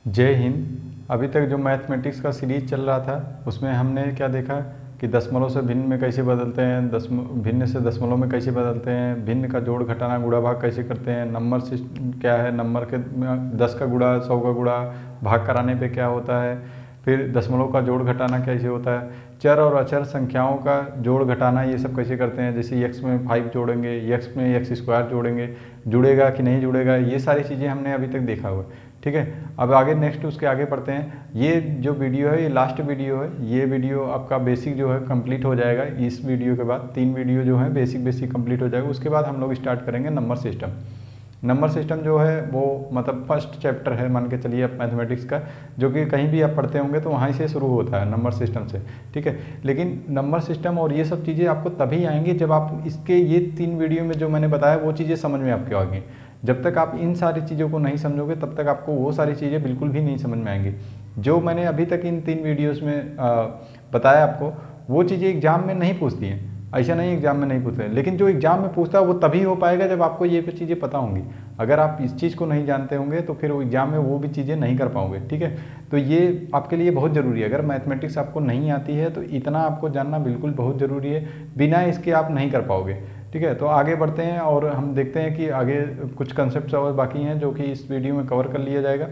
जय हिंद। अभी तक जो मैथमेटिक्स का सीरीज चल रहा था उसमें हमने क्या देखा कि दशमलव से भिन्न में कैसे बदलते हैं, भिन्न से दशमलव में कैसे बदलते हैं, भिन्न का जोड़ घटाना गुणा भाग कैसे करते हैं, नंबर सिस्टम क्या है, नंबर के 10 का गुणा 100 का गुणा भाग कराने पे क्या होता है, फिर दशमलव का जोड़ घटाना कैसे होता है, चर और अचर संख्याओं का जोड़ घटाना ये सब कैसे करते हैं, जैसे x में 5 जोड़ेंगे, x में x स्क्वायर जोड़ेंगे, जुड़ेगा कि नहीं जुड़ेगा, ये सारी चीज़ें हमने अभी तक देखा हुआ है। ठीक है, अब आगे नेक्स्ट उसके आगे पढ़ते हैं। ये जो वीडियो है ये लास्ट वीडियो है। ये वीडियो आपका बेसिक जो है कंप्लीट हो जाएगा। इस वीडियो के बाद 3 वीडियो जो है बेसिक कंप्लीट हो जाएगा। उसके बाद हम लोग स्टार्ट करेंगे नंबर सिस्टम। नंबर सिस्टम जो है वो मतलब फर्स्ट चैप्टर है मान के चलिए आप मैथमेटिक्स का, जो कि कहीं भी आप पढ़ते होंगे तो वहीं से शुरू होता है नंबर सिस्टम से। ठीक है, लेकिन नंबर सिस्टम और ये सब चीज़ें आपको तभी आएंगी जब आप इसके ये 3 वीडियो में जो मैंने बताया वो चीज़ें समझ में आपके आएंगी। जब तक आप इन सारी चीज़ों को नहीं समझोगे तब तक आपको वो सारी चीज़ें बिल्कुल भी नहीं समझ में आएंगी। जो मैंने अभी तक इन 3 वीडियोस में बताया आपको, वो चीज़ें एग्जाम में नहीं पूछती हैं। ऐसा नहीं एग्जाम में नहीं पूछते हैं, लेकिन जो एग्जाम में पूछता है वो तभी हो पाएगा जब आपको ये चीज़ें पता होंगी। अगर आप इस चीज़ को नहीं जानते होंगे तो फिर वो एग्जाम में वो भी चीज़ें नहीं कर पाओगे। ठीक है, तो ये आपके लिए बहुत ज़रूरी है। अगर मैथमेटिक्स आपको नहीं आती है तो इतना आपको जानना बिल्कुल बहुत ज़रूरी है, बिना इसके आप नहीं कर पाओगे। ठीक है, तो आगे बढ़ते हैं और हम देखते हैं कि आगे कुछ कंसेप्ट और बाकी हैं जो कि इस वीडियो में कवर कर लिया जाएगा।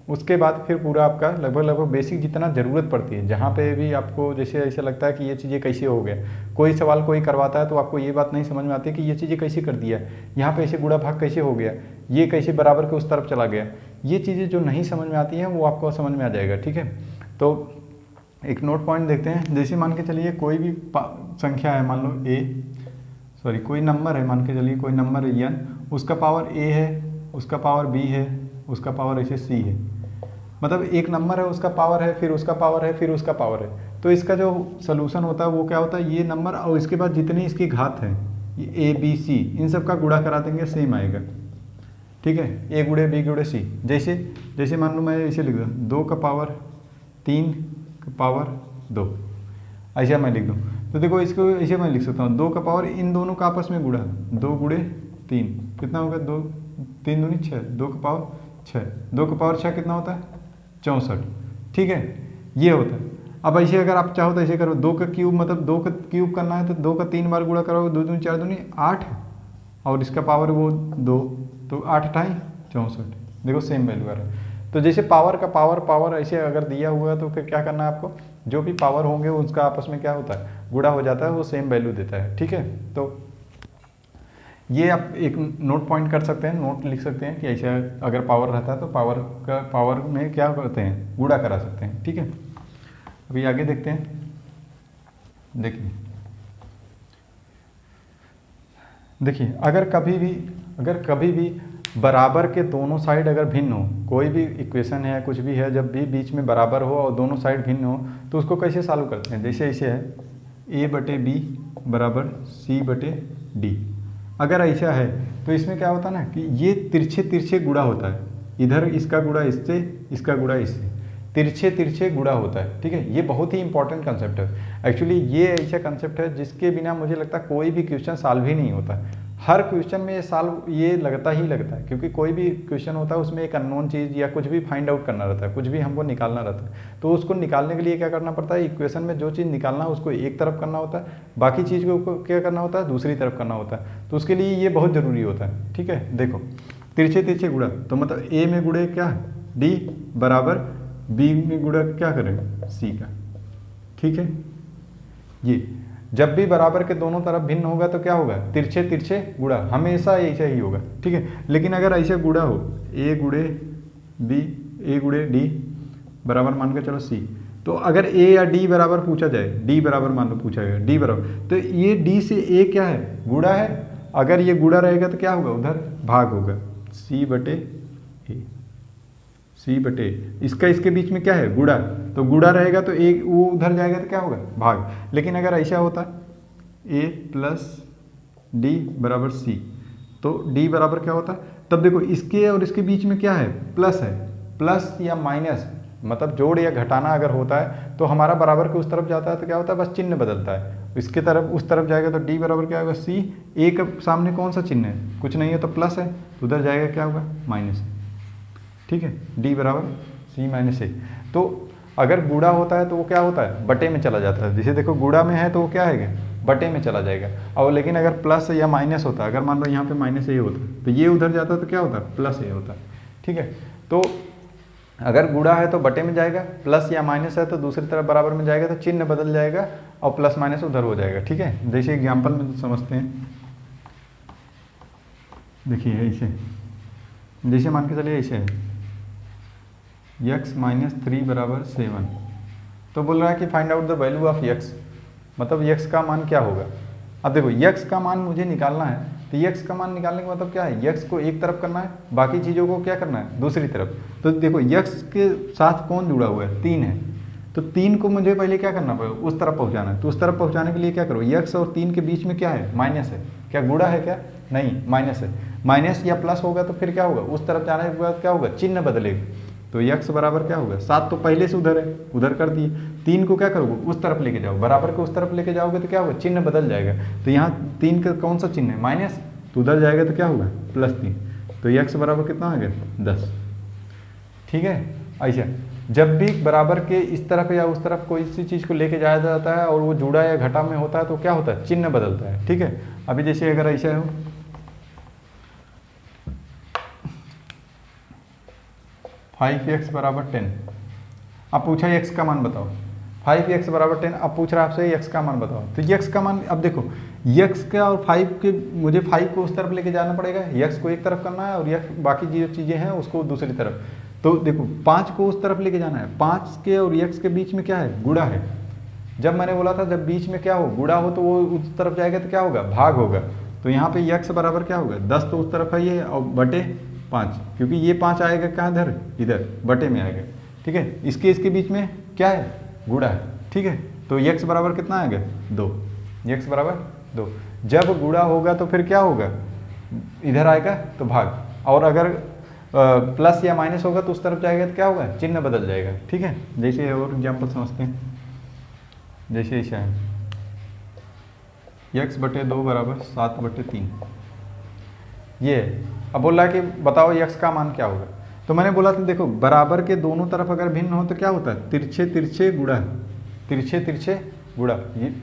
उसके बाद फिर पूरा आपका लगभग बेसिक जितना ज़रूरत पड़ती है, जहाँ पे भी आपको जैसे ऐसा लगता है कि ये चीज़ें कैसे हो गया, कोई सवाल कोई करवाता है तो आपको ये बात नहीं समझ में आती कि ये चीज़ें कैसे कर दिया, यहाँ पे ऐसे गुणा भाग कैसे हो गया, ये कैसे बराबर के उस तरफ चला गया, ये चीज़ें जो नहीं समझ में आती हैं वो आपको समझ में आ जाएगा। ठीक है, तो एक नोट पॉइंट देखते हैं। जैसे मान के चलिए कोई भी संख्या है, मान लो कोई नंबर है, मान के चलिए कोई नंबर है n, उसका पावर a है, उसका पावर b है, उसका पावर ऐसे c है। मतलब एक नंबर है, उसका पावर है, फिर उसका पावर है, फिर उसका पावर है। तो इसका जो सोल्यूशन होता है वो क्या होता है, ये नंबर और इसके बाद जितनी इसकी घात है, ये a b c, इन सब का गुणा करा देंगे, सेम आएगा। ठीक है, a गुणे b गुणे c। जैसे मान लो मैं ऐसे लिख दूँ 2 का पावर 3 का पावर 2, ऐसा मैं लिख दूँ। तो देखो इसको ऐसे मैं लिख सकता हूँ 2 का पावर इन दोनों का आपस में गुणा, 2 गुणे 3 कितना होगा, 2 3 दूनी 6, 2 का पावर 6, 2 का पावर 6 कितना होता है 64। ठीक है, ये होता है। अब ऐसे अगर आप चाहो तो ऐसे करो, 2 का क्यूब मतलब 2 का क्यूब करना है तो 2 का 3 बार गुणा करोगे, 2 दूनी 4 दूनी 8 और इसका पावर वो 2, तो 8 अठाई 64। देखो सेम वैल्यू आ रहा है। तो जैसे पावर का पावर ऐसे अगर दिया हुआ है तो फिर क्या करना है आपको, जो भी पावर होंगे उसका आपस में क्या होता है, गुणा हो जाता है, वो सेम वैल्यू देता है। ठीक है, तो ये आप एक नोट पॉइंट कर सकते हैं, नोट लिख सकते हैं कि ऐसा अगर पावर रहता है तो पावर में क्या करते हैं, गुणा करा सकते हैं। ठीक है, अभी आगे देखते हैं। देखिए अगर कभी भी बराबर के दोनों साइड अगर भिन्न हो, कोई भी इक्वेशन है कुछ भी है, जब भी बीच में बराबर हो और दोनों साइड भिन्न हो तो उसको कैसे सॉल्व करते हैं। जैसे ऐसे है a/b बराबर c/d। अगर ऐसा है तो इसमें क्या होता है ना कि ये तिरछे गुणा होता है, इधर इसका गुणा इससे, इसका गुणा इससे, तिरछे गुणा होता है। ठीक है, ये बहुत ही इंपॉर्टेंट कंसेप्ट है। एक्चुअली ये ऐसा कंसेप्ट है जिसके बिना मुझे लगता है कोई भी क्वेश्चन सॉल्व ही नहीं होता। हर क्वेश्चन में ये लगता है, क्योंकि कोई भी क्वेश्चन होता है उसमें एक अननोन चीज़ या कुछ भी फाइंड आउट करना रहता है, कुछ भी हमको निकालना रहता है। तो उसको निकालने के लिए क्या करना पड़ता है, इक्वेशन में जो चीज़ निकालना है उसको एक तरफ करना होता है, बाकी चीज़ को क्या करना होता है, दूसरी तरफ करना होता है। तो उसके लिए ये बहुत ज़रूरी होता है। ठीक है, देखो तिरछे गुणा, तो मतलब a में गुणे क्या, d बराबर b में गुणा क्या करें, c का। ठीक है, ये जब भी बराबर के दोनों तरफ भिन्न होगा तो क्या होगा, तिरछे गुणा, हमेशा ऐसा ही होगा। ठीक है, लेकिन अगर ऐसे गुणा हो a गुणे b, a गुणे d बराबर मान के चलो c, तो अगर a या d बराबर पूछा जाए, d बराबर मान लो पूछा गया, d बराबर, तो ये d से a क्या है, गुणा है। अगर ये गुणा रहेगा तो क्या होगा, उधर भाग होगा, c/a, इसका इसके बीच में क्या है, गुणा, तो गुणा रहेगा तो एक वो उधर जाएगा तो क्या होगा, भाग। लेकिन अगर ऐसा होता a प्लस d बराबर c, तो d बराबर क्या होता, तब देखो इसके और इसके बीच में क्या है, प्लस है, प्लस या माइनस, मतलब जोड़ या घटाना अगर होता है तो हमारा बराबर के उस तरफ जाता है तो क्या होता है, बस चिन्ह बदलता है, इसके तरफ उस तरफ जाएगा तो d बराबर क्या होगा, c, a के सामने कौन सा चिन्ह है, कुछ नहीं है तो प्लस है, तो उधर जाएगा क्या होगा, माइनस। ठीक है, d बराबर C-A। तो अगर गुणा होता है तो वो क्या होता है, बटे में चला जाता है। जैसे देखो गुणा में है तो वो क्या है, बटे में चला जाएगा। और लेकिन अगर प्लस या माइनस होता है, अगर मान लो यहाँ पे माइनस ए होता है तो ये उधर जाता है तो क्या होता है, प्लस ए होता है। ठीक है, तो अगर गुणा है तो बटे में जाएगा, प्लस या माइनस है तो दूसरी तरफ बराबर में जाएगा, तो चिन्ह बदल जाएगा और प्लस माइनस उधर हो जाएगा। ठीक है, जैसे एग्जाम्पल में समझते हैं। देखिए ऐसे, जैसे मान के चलिए ऐसे है x माइनस 3 बराबर 7, तो बोल रहा है कि find out the value of x, मतलब x का मान क्या होगा। अब देखो x का मान मुझे निकालना है, तो x का मान निकालने का मतलब क्या है, x को एक तरफ करना है, बाकी चीज़ों को क्या करना है, दूसरी तरफ। तो देखो x के साथ कौन जुड़ा हुआ है, 3 है, तो 3 को मुझे पहले क्या करना पड़ेगा, उस तरफ पहुंचाना है। तो उस तरफ पहुंचाने के लिए क्या करो, x और 3 के बीच में क्या है, माइनस है। क्या गुणा है क्या, नहीं, माइनस है। माइनस या प्लस होगा तो फिर क्या होगा, उस तरफ जाने के बाद क्या होगा, चिन्ह बदलेगा। तो x बराबर क्या होगा, 7 तो पहले से उधर है, उधर कर दिए। 3 को क्या करोगे, उस तरफ लेके जाओ, बराबर को उस तरफ लेके जाओगे तो क्या होगा, चिन्ह बदल जाएगा। तो यहाँ 3 का कौन सा चिन्ह है, माइनस, तो उधर जाएगा तो क्या होगा, +3। तो x बराबर कितना आ गया, 10। ठीक है, ऐसा जब भी बराबर के इस तरफ या उस तरफ कोई सी चीज़ को लेके जाया जाता है और वो जुड़ा या घटा में होता है तो क्या होता है, चिन्ह बदलता है। ठीक है, अभी जैसे अगर ऐसा हो 5x बराबर 10, अब पूछा x का मान बताओ, 5x बराबर 10, अब पूछ रहा है आपसे x का मान बताओ। तो x का मान, अब देखो x का और 5 के, मुझे 5 को उस तरफ लेके जाना पड़ेगा, x को एक तरफ करना है और x बाकी जो चीज़ें हैं उसको दूसरी तरफ। तो देखो 5 को उस तरफ लेके जाना है, 5 के और x के बीच में क्या है, गुणा है। जब मैंने बोला था जब बीच में क्या हो, गुणा हो, तो वो उस तरफ जाएगा तो क्या होगा, भाग होगा। तो यहाँ पे x बराबर क्या होगा, 10 तो उस तरफ है ये, और बटे 5, क्योंकि ये 5 आएगा कहाँ, इधर बटे में आएगा। ठीक है, इसके बीच में क्या है, गुणा है। ठीक है, तो x बराबर कितना आएगा, 2, x बराबर 2। जब गुणा होगा तो फिर क्या होगा, इधर आएगा तो भाग, और अगर प्लस या माइनस होगा तो उस तरफ जाएगा तो क्या होगा, चिन्ह बदल जाएगा। ठीक है, जैसे और एग्जाम्पल समझते हैं। जैसे ऐसा है x बटे 2 बराबर 7 बटे 3, ये अब बोल रहा है कि बताओ x का मान क्या होगा। तो मैंने बोला था देखो बराबर के दोनों तरफ अगर भिन्न हो तो क्या होता है, तिरछे तिरछे गुणा, तिरछे तिरछे गुणा।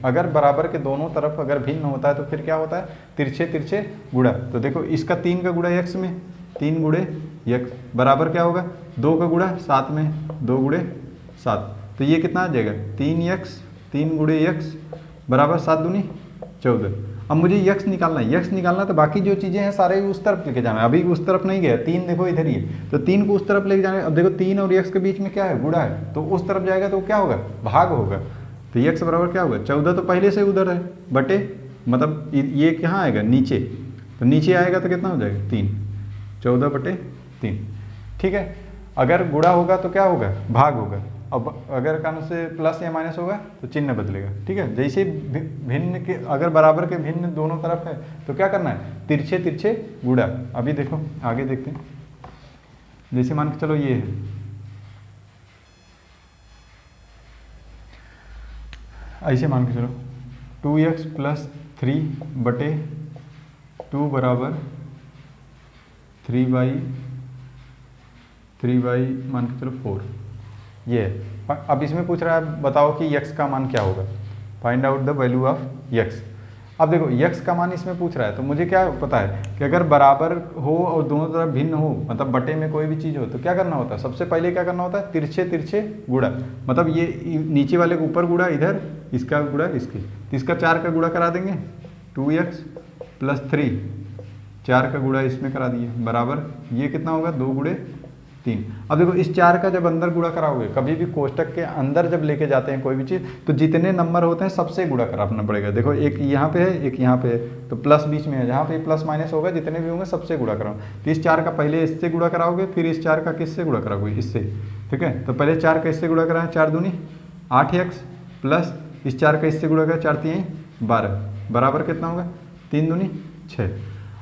अगर बराबर के दोनों तरफ अगर भिन्न होता है तो फिर क्या होता है, तिरछे तिरछे गुणा। तो देखो इसका 3 का गुणा x में, 3 गुणे x बराबर क्या होगा, 2 का गुणा 7 में, 2 गुणे 7। तो ये कितना आ जाएगा, 3x, 3 गुणे x बराबर 7 दूनी 14। अब मुझे x निकालना है, x निकालना तो बाकी जो चीज़ें हैं सारे उस तरफ लेके जाना है। अभी उस तरफ नहीं गया, 3 देखो इधर ही है, तो 3 को उस तरफ लेके जाना है। अब देखो 3 और x के बीच में क्या है, गुणा है, तो उस तरफ जाएगा तो क्या होगा, भाग होगा। तो x बराबर क्या होगा, 14 तो पहले से उधर है, बटे मतलब ये कहाँ आएगा, नीचे, तो नीचे आएगा तो कितना हो जाएगा, 3, 14 बटे 3। ठीक है, अगर गुणा होगा तो क्या होगा, भाग होगा। अब अगर कान से प्लस या माइनस होगा तो चिन्ह बदलेगा। ठीक है, जैसे भिन्न के, अगर बराबर के भिन्न दोनों तरफ है तो क्या करना है, तिरछे तिरछे गुणा। अभी देखो आगे देखते हैं, जैसे मान के चलो ये है, ऐसे मान के चलो 2x प्लस 3 बटे 2 बराबर 3y मान के चलो 4, ये है। अब इसमें पूछ रहा है बताओ कि x का मान क्या होगा, find out the value of x। अब देखो x का मान इसमें पूछ रहा है, तो मुझे क्या पता है कि अगर बराबर हो और दोनों तरफ भिन्न हो, मतलब बटे में कोई भी चीज़ हो, तो क्या करना होता है, सबसे पहले क्या करना होता है, तिरछे तिरछे गुणा। मतलब ये नीचे वाले के ऊपर गुणा, इधर इसका गुणा इसकी, तो इसका 4 का गुणा करा देंगे, 2x प्लस 3, 4 का गुणा इसमें करा दिए, बराबर ये कितना होगा, 2 गुणे 3। अब देखो इस 4 का जब अंदर गुणा कराओगे, कभी भी कोष्टक के अंदर जब लेके जाते हैं कोई भी चीज़, तो जितने नंबर होते हैं सबसे गुणा कराना पड़ेगा। देखो एक यहाँ पे है, एक यहाँ पे है, तो प्लस बीच में है, जहाँ पे प्लस माइनस होगा जितने भी होंगे सबसे गुणा कराओ। तो इस 4 का पहले इससे गुणा कराओगे, फिर इस 4 का किससे गुणा कराओगे, इससे। ठीक है, तो पहले 4 का इससे गुणा कराएं, 4 दूनी 8x प्लस इस 4 का इससे गुणा करें, 4 3 12, बराबर कितना होगा, 3 दूनी 6।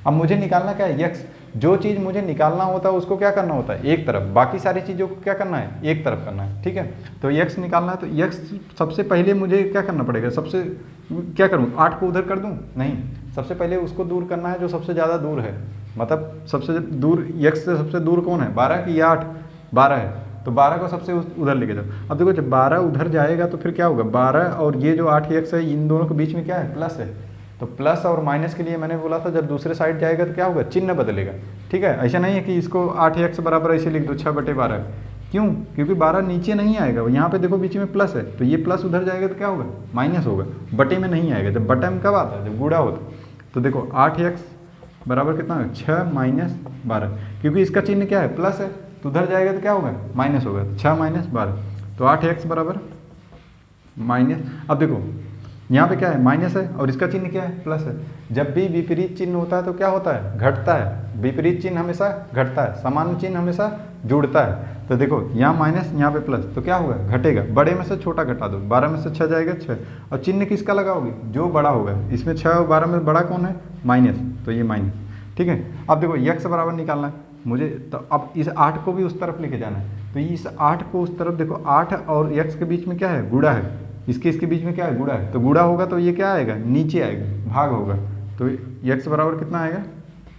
अब मुझे निकालना क्या है, x। जो चीज़ मुझे निकालना होता है उसको क्या करना होता है, एक तरफ, बाकी सारी चीज़ों को क्या करना है, एक तरफ करना है। ठीक है, तो x निकालना है, तो x सबसे पहले मुझे क्या करना पड़ेगा, सबसे क्या करूँ, 8 को उधर कर दूँ, नहीं, सबसे पहले उसको दूर करना है जो सबसे ज़्यादा दूर है। मतलब सबसे दूर x से सबसे दूर कौन है, 12 की या 8, 12 है, तो 12 को सबसे उधर लेके जाओ। अब देखो जब 12 उधर जाएगा तो फिर क्या होगा, 12 और ये जो 8x है इन दोनों के बीच में क्या है, प्लस है। तो प्लस और माइनस के लिए मैंने बोला था जब दूसरे साइड जाएगा तो क्या होगा, चिन्ह बदलेगा। ठीक है, ऐसा नहीं है कि इसको 8x बराबर ऐसे लिख दो 6/12, क्यों, क्योंकि 12 नीचे नहीं आएगा, यहाँ पे देखो बीच में प्लस है, तो ये प्लस उधर जाएगा तो क्या होगा, माइनस होगा, बटे में नहीं आएगा। जब बटे में कब आता है, जब गुणा होता है। तो देखो 8x बराबर कितना है, 6 - 12, क्योंकि इसका चिन्ह क्या है, प्लस है, तो उधर जाएगा तो क्या होगा, माइनस होगा, 6 - 12, तो 8x बराबर माइनस। अब देखो यहाँ पे क्या है, माइनस है और इसका चिन्ह क्या है, प्लस है। जब भी विपरीत चिन्ह होता है तो क्या होता है, घटता है। विपरीत चिन्ह हमेशा घटता है, समान चिन्ह हमेशा जुड़ता है। तो देखो यहाँ माइनस, यहाँ पे प्लस, तो क्या होगा, घटेगा। बड़े में से छोटा घटा दो, 12 में से 6 जाएगा 6, और चिन्ह किसका लगाओगे, जो बड़ा होगा। इसमें 6 और 12 में बड़ा कौन है, माइनस, तो ये माइनस। ठीक है, अब देखो x बराबर निकालना है मुझे, तो अब इस 8 को भी उस तरफ लेके जाना है। तो इस 8 को उस तरफ, देखो 8 और x के बीच में क्या है, गुणा है, इसके बीच में क्या है, गुणा है, तो गुणा होगा तो ये क्या आएगा, नीचे आएगा, भाग होगा। तो x बराबर कितना आएगा,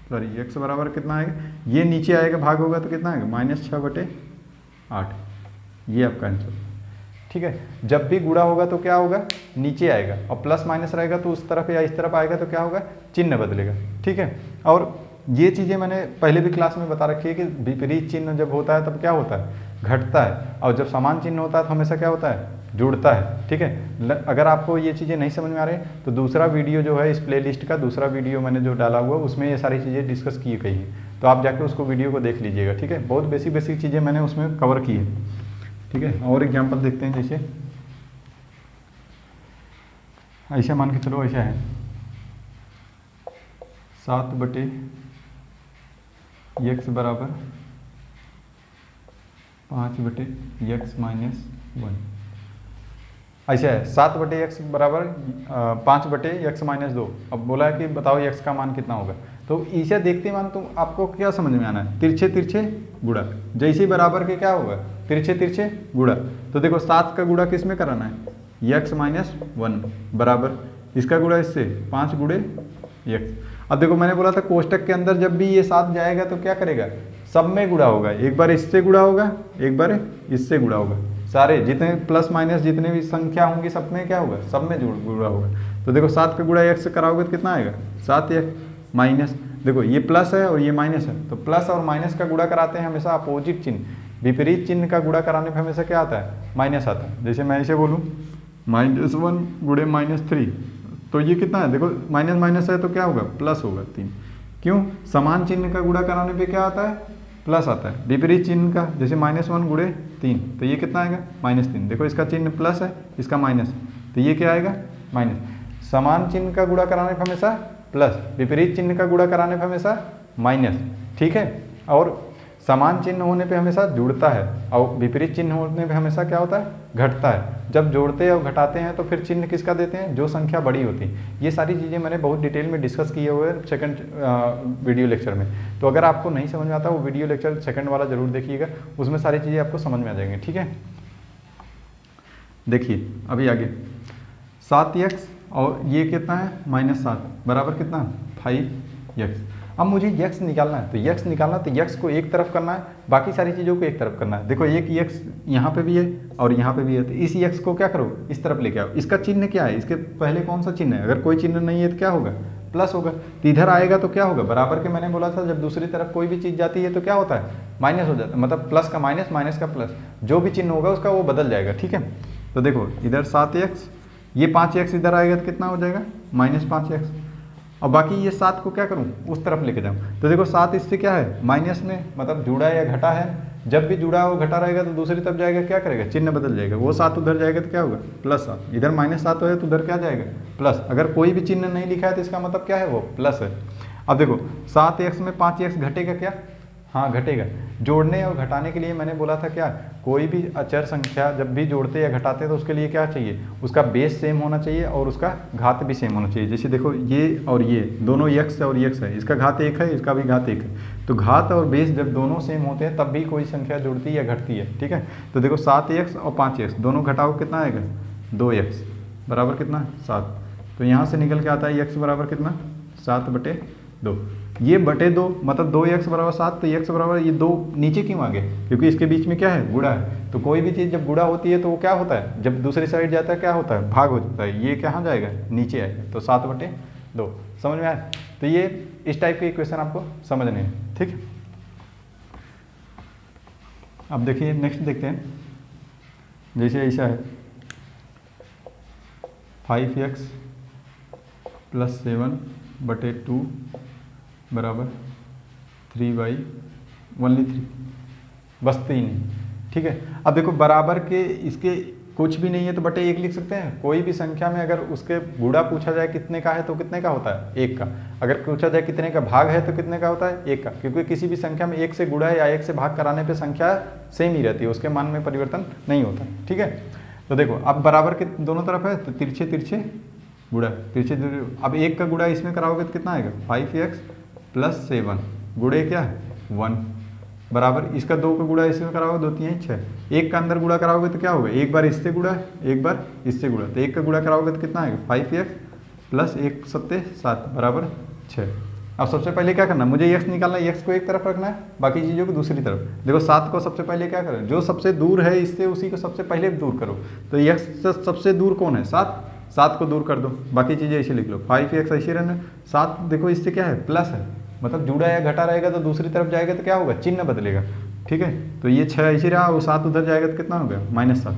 सॉरी x बराबर कितना आएगा, ये नीचे आएगा, भाग होगा तो कितना आएगा, -6/8। ये आपका आंसर। ठीक है, जब भी गुणा होगा तो क्या होगा, नीचे आएगा, और प्लस माइनस रहेगा तो उस तरफ या इस तरफ आएगा तो क्या होगा, चिन्ह बदलेगा। ठीक है, और ये चीज़ें मैंने पहले भी क्लास में बता रखी है कि विपरीत चिन्ह जब होता है तब क्या होता है, घटता है, और जब समान चिन्ह होता है तो हमेशा क्या होता है, जुड़ता है। ठीक है, अगर आपको ये चीज़ें नहीं समझ में आ रही तो दूसरा वीडियो जो है इस प्लेलिस्ट का दूसरा वीडियो मैंने जो डाला हुआ उसमें ये सारी चीज़ें डिस्कस की गई है, तो आप जाके उसको वीडियो को देख लीजिएगा। ठीक है, बहुत बेसिक चीज़ें मैंने उसमें कवर की है। ठीक है, और एग्जाम्पल देखते हैं, जैसे ऐसा मान के चलो, ऐसा है 7/x बराबर 5/x - 1। ऐसा है 7/x बराबर 5/x - 2। अब बोला है कि बताओ x का मान कितना होगा, तो इसे देखते मान तुम आपको क्या समझ में आना है, तिरछे तिरछे गुणा, जैसे ही बराबर के क्या होगा, तिरछे तिरछे गुणा। तो देखो 7 का गुणा किस में कराना है, x - 1 बराबर इसका गुणा इससे 5 × x। अब देखो मैंने बोला था कोष्टक के अंदर जब भी ये 7 जाएगा तो क्या करेगा, सब में गुणा होगा, एक बार इससे गुणा होगा, एक बार इससे गुणा होगा, सारे जितने प्लस माइनस जितने भी संख्या होंगी सब में क्या होगा, सब में गुणा होगा। तो देखो 7 का गुणा x से कराओगे तो कितना आएगा, 7x माइनस, देखो ये प्लस है और ये माइनस है, तो प्लस और माइनस का गुणा कराते हैं हमेशा अपोजिट चिन्ह, विपरीत चिन्ह का गुणा कराने पर हमेशा क्या आता है, माइनस आता है। जैसे मैं इसे बोलूँ -1 × -3, तो ये कितना है, देखो माइनस माइनस है तो क्या होगा, प्लस होगा 3। क्यों, समान चिन्ह का गुणा कराने पे क्या आता है, प्लस आता है। विपरीत चिन्ह का जैसे -1 × 3, तो ये कितना आएगा, -3। देखो इसका चिन्ह प्लस है, इसका माइनस, तो ये क्या आएगा, माइनस। समान चिन्ह का गुणा कराने पर हमेशा प्लस, विपरीत चिन्ह का गुणा कराने पर हमेशा माइनस। ठीक है, और समान चिन्ह होने पे हमेशा जुड़ता है और विपरीत चिन्ह होने पे हमेशा क्या होता है, घटता है। जब जोड़ते और घटाते हैं तो फिर चिन्ह किसका देते हैं, जो संख्या बड़ी होती है। ये सारी चीज़ें मैंने बहुत डिटेल में डिस्कस किए हुए हैं सेकंड वीडियो लेक्चर में, तो अगर आपको नहीं समझ में आता वो वीडियो लेक्चर सेकंड वाला जरूर देखिएगा, उसमें सारी चीज़ें आपको समझ में आ जाएंगी। ठीक है, देखिए अभी आगे 7x और ये कितना है, -7 बराबर कितना, 5x। अब मुझे x निकालना है, तो x निकालना, तो x को एक तरफ करना है, बाकी सारी चीज़ों को एक तरफ करना है। देखो एक x यहाँ पे भी है और यहाँ पे भी है, तो इस x को क्या करो, इस तरफ लेके आओ। इसका चिन्ह क्या है, इसके पहले कौन सा चिन्ह है, अगर कोई चिन्ह नहीं है तो क्या होगा, प्लस होगा। तो इधर आएगा तो क्या होगा, बराबर के मैंने बोला था जब दूसरी तरफ कोई भी चीज़ जाती है तो क्या होता है, माइनस हो जाता है, मतलब प्लस का माइनस, माइनस का प्लस, जो भी चिन्ह होगा उसका वो बदल जाएगा। ठीक है, तो देखो इधर 7x, ये 5x इधर आएगा तो कितना हो जाएगा, -5x। और बाकी ये 7 को क्या करूँ, उस तरफ लेके जाऊँ। तो देखो 7 इससे क्या है, माइनस में, मतलब जुड़ा या घटा है। जब भी जुड़ा हो घटा रहेगा तो दूसरी तरफ जाएगा, क्या करेगा, चिन्ह बदल जाएगा। वो 7 उधर जाएगा तो क्या होगा, +7। इधर -7 है तो उधर क्या जाएगा, प्लस। अगर कोई भी चिन्ह नहीं लिखा है तो इसका मतलब क्या है, वो प्लस है। अब देखो 7x में 5x घटेगा क्या, हाँ घटेगा। जोड़ने और घटाने के लिए मैंने बोला था क्या, कोई भी अचर संख्या जब भी जोड़ते या घटाते हैं तो उसके लिए क्या चाहिए, उसका बेस सेम होना चाहिए और उसका घात भी सेम होना चाहिए। जैसे देखो ये और ये दोनों x और x है, इसका घात 1 है, इसका भी घात 1 है। तो घात और बेस जब दोनों सेम होते हैं तब भी कोई संख्या जुड़ती है या घटती है। ठीक है, तो देखो 7x और 5x दोनों घटाओ कितना आएगा, 2x बराबर कितना, 7। तो यहाँ से निकल के आता है x बराबर कितना, 7/2। ये बटे 2 मतलब 2x बराबर 7, तो x बराबर ये 2 नीचे क्यों आ गए, क्योंकि इसके बीच में क्या है, गुणा है। तो कोई भी चीज़ जब गुणा होती है तो वो क्या होता है, जब दूसरी साइड जाता है क्या होता है, भाग हो जाता है। ये कहाँ जाएगा, नीचे आएगा, तो 7/2। समझ में आया। तो ये इस टाइप के इक्वेशन आपको समझने हैं, ठीक है। अब देखिए नेक्स्ट देखते हैं, जैसे ऐसा है 5x + 7/2 बराबर 3/3 बस 3। ठीक है। अब देखो बराबर के इसके कुछ भी नहीं है तो बटे 1 लिख सकते हैं। कोई भी संख्या में अगर उसके गुणा पूछा जाए कितने का है तो कितने का होता है, 1 का। अगर पूछा जाए कितने का भाग है तो कितने का होता है, 1 का। क्योंकि किसी भी संख्या में 1 से गुणा या 1 से भाग कराने पे संख्या सेम ही रहती है, उसके मान में परिवर्तन नहीं होता। ठीक है। तो देखो अब बराबर के दोनों तरफ है तो तिरछे तिरछे गुणा, तिरछे। अब 1 का गुणा इसमें कराओगे तो कितना आएगा, 5x + 7 गुणे क्या है 1 बराबर इसका 2 का गुणा इसमें कराओगे 2 3 6। 1 का अंदर गुणा कराओगे तो क्या होगा, एक बार इससे गुणा एक बार इससे गुणा, तो 1 का गुणा कराओगे तो कितना आएगा 5x + 1 7 7 बराबर 6। अब सबसे पहले क्या करना, मुझे x निकालना है, x को एक तरफ रखना है, बाकी चीज़ों को दूसरी तरफ। देखो 7 को सबसे पहले क्या करें, जो सबसे दूर है इससे उसी को सबसे पहले दूर करो। तो x से सबसे दूर कौन है, 7 को दूर कर दो, बाकी चीज़ें ऐसे लिख लो। 5x ऐसे रहना, 7 देखो इससे क्या है प्लस है, मतलब जुड़ा या घटा रहेगा तो दूसरी तरफ जाएगा तो क्या होगा, चिन्ह बदलेगा। ठीक है। तो ये 6 ऐसे रहा, वो 7 उधर जाएगा तो कितना हो गया -7।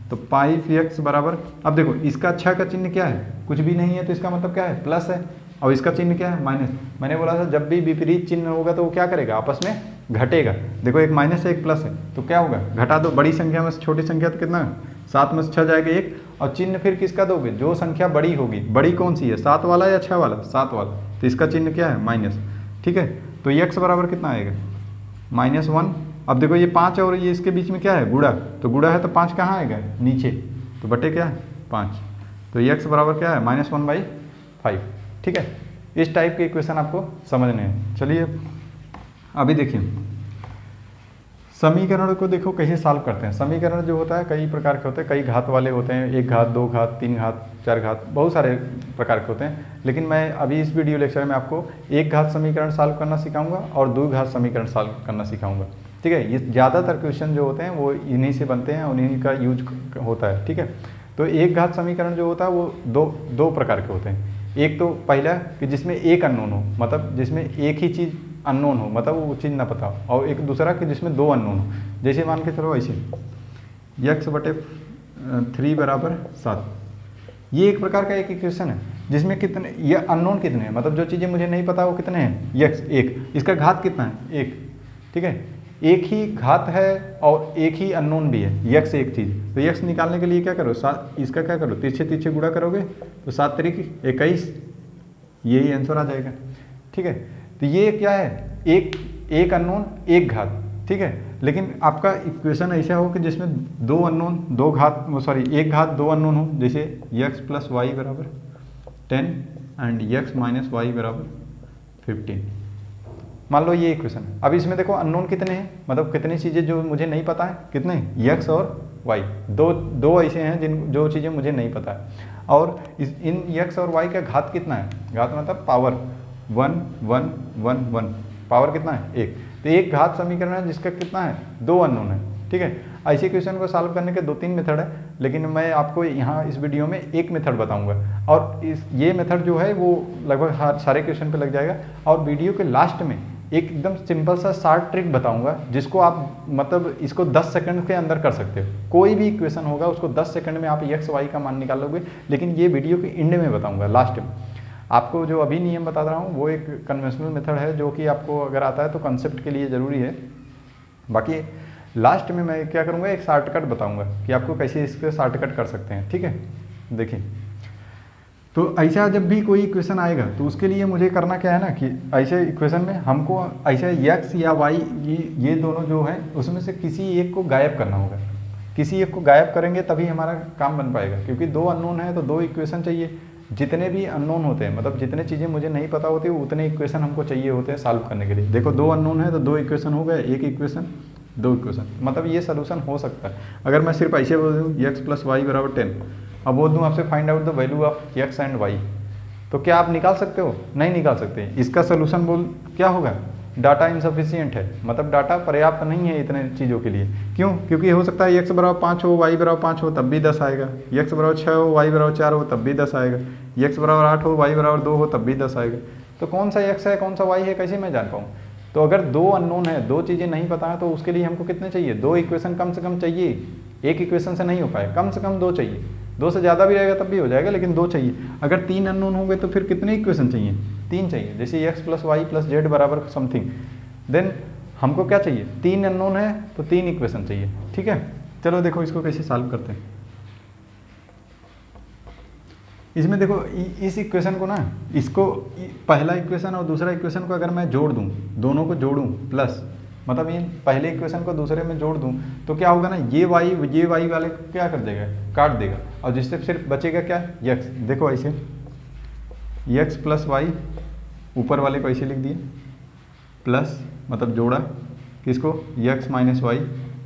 तो 5x बराबर, अब देखो इसका 6 का चिन्ह क्या है, कुछ भी नहीं है, तो इसका मतलब क्या है प्लस है, और इसका चिन्ह क्या है माइनस। मैंने बोला था जब भी विपरीत चिन्ह होगा तो वो क्या करेगा, आपस में घटेगा। देखो एक माइनस है एक प्लस है, तो क्या होगा, घटा दो। बड़ी संख्या में से छोटी संख्या तो कितना है, 7 में से 6 जाएगा 1, और चिन्ह फिर किसका दोगे, जो संख्या बड़ी होगी। बड़ी कौन सी है, 7 वाला या 6 वाला, 7 वाला, तो इसका चिन्ह क्या है माइनस। ठीक है। तो x बराबर कितना आएगा -1। अब देखो ये 5 और ये इसके बीच में क्या है, गुणा, तो गुणा है तो 5 कहाँ आएगा, नीचे, तो बटे क्या है 5। तो x बराबर क्या है -1/5। ठीक है। इस टाइप के इक्वेशन आपको समझने हैं। चलिए अभी देखिए समीकरण को देखो कैसे सॉल्व करते हैं। समीकरण जो होता है कई प्रकार के होते हैं, कई घात वाले होते हैं, 1 घात 2 घात 3 घात 4 घात, बहुत सारे प्रकार के होते हैं। लेकिन मैं अभी इस वीडियो लेक्चर में आपको 1 घात समीकरण सॉल्व करना सिखाऊंगा और 2 घात समीकरण सॉल्व करना सिखाऊंगा। ठीक है। ये ज़्यादातर क्वेश्चन जो होते हैं वो इन्हीं से बनते हैं, उन्हीं का यूज होता है। ठीक है। तो 1 घात समीकरण जो होता है वो दो प्रकार के होते हैं। एक तो पहला कि जिसमें एक अननोन हो, मतलब जिसमें एक ही चीज़ अननोन हो, मतलब वो चीज़ ना पता हो, और एक दूसरा कि जिसमें 2 अननोन हो। जैसे मान के चलो ऐसे x/3 बराबर 7, ये एक प्रकार का एक इक्वेशन है जिसमें कितने ये अननोन कितने हैं, मतलब जो चीज़ें मुझे नहीं पता वो कितने हैं, x 1, इसका घात कितना है 1। ठीक है। एक ही घात है और एक ही अननोन भी है, x एक चीज़। तो x निकालने के लिए क्या करो, इसका क्या करो, तिरछे तिरछे गुणा करोगे तो 7 × 3 = 21, यही आंसर आ जाएगा। ठीक है। तो ये क्या है, एक अननोन एक घात। ठीक है। लेकिन आपका इक्वेशन ऐसा हो कि जिसमें 2 अननोन 2 घात, सॉरी 1 घात 2 अननोन हो, जैसे x + y बराबर 10 एंड x - y बराबर 15। मान लो ये इक्वेशन है। अब इसमें देखो अननोन कितने हैं, मतलब कितनी चीज़ें जो मुझे नहीं पता है, कितने, x और y, दो ऐसे हैं जो चीज़ें मुझे नहीं पता है। और इन x और y का घात कितना है, घात मतलब पावर 1 1 1 1, पावर कितना है 1। तो एक घात समीकरण है जिसका कितना है 2 अननोन है। ठीक है। ऐसे क्वेश्चन को सॉल्व करने के 2-3 मेथड है, लेकिन मैं आपको यहाँ इस वीडियो में एक मेथड बताऊंगा, और ये मेथड जो है वो लगभग सारे क्वेश्चन पे लग जाएगा। और वीडियो के लास्ट में एकदम सिंपल सा शार्ट ट्रिक बताऊंगा जिसको आप मतलब इसको 10 सेकंड के अंदर कर सकते हो। कोई भी इक्वेशन होगा उसको 10 सेकंड में आप x y का मान निकाल लोगे, लेकिन ये वीडियो के एंड में बताऊंगा, लास्ट में। आपको जो अभी नियम बता रहा हूँ वो एक कन्वेंशनल मेथड है जो कि आपको अगर आता है तो कंसेप्ट के लिए ज़रूरी है। बाकी लास्ट में मैं क्या करूँगा, एक शॉर्टकट बताऊँगा कि आपको कैसे इसके शॉर्टकट कर सकते हैं। ठीक है। देखिए तो ऐसा जब भी कोई इक्वेशन आएगा तो उसके लिए मुझे करना क्या है ना, कि ऐसे इक्वेशन में हमको ऐसे x या y ये दोनों जो हैं उसमें से किसी एक को गायब करना होगा। किसी एक को गायब करेंगे तभी हमारा काम बन पाएगा, क्योंकि 2 अननोन है तो 2 इक्वेशन चाहिए। जितने भी अननोन होते हैं, मतलब जितने चीज़ें मुझे नहीं पता होती उतने इक्वेशन हमको चाहिए होते हैं सॉल्व करने के लिए। देखो 2 अननोन है तो 2 इक्वेशन हो गए, एक इक्वेशन 2 इक्वेशन, मतलब ये सोल्यूशन हो सकता है। अगर मैं सिर्फ ऐसे बोल दूँ x + y बराबर 10, अब बोल दूँ आपसे find out the value of x and y, तो क्या आप निकाल सकते हो? नहीं निकाल सकते। इसका सोल्यूशन बोल क्या होगा? डाटा इनसफिशियंट है, मतलब डाटा पर्याप्त नहीं है इतने चीज़ों के लिए। क्यों? क्योंकि हो सकता है x बराबर 5 हो, y बराबर 5 हो, तब भी 10 आएगा। x बराबर 6 हो, y बराबर 4 हो, तब भी 10 आएगा। x बराबर 8 हो, y बराबर 2 हो, तब भी 10 आएगा। तो कौन सा x है, कौन सा y है, कैसे मैं जान पाऊँ? तो अगर दो अननोन है, दो चीज़ें नहीं पता है, तो उसके लिए हमको कितने चाहिए? दो इक्वेशन कम से कम चाहिए। एक इक्वेशन से नहीं हो पाए, कम से कम दो चाहिए। दो से ज़्यादा भी रहेगा तब भी हो जाएगा, लेकिन दो चाहिए। अगर तीन अननोन हो गए तो फिर कितने इक्वेशन चाहिए? तीन चाहिए। जैसे x plus Y plus Z बराबर समथिंग, देन हमको क्या चाहिए? तीन अननोन है तो तीन इक्वेशन चाहिए। ठीक है, चलो देखो इसको कैसे सॉल्व करते हैं। इसमें देखो इस इक्वेशन को ना, इसको पहला इक्वेशन और दूसरा इक्वेशन को अगर मैं जोड़ दूं, दोनों को जोड़ूं प्लस, मतलब ये पहले इक्वेशन को दूसरे में जोड़ दूं, तो क्या होगा ना, ये वाई वाले को क्या कर देगा? काट देगा। और जिससे सिर्फ बचेगा क्या? x। देखो ऐसे x प्लस वाई, ऊपर वाले को ऐसे लिख दिए, प्लस मतलब जोड़ा किसको? x माइनस वाई,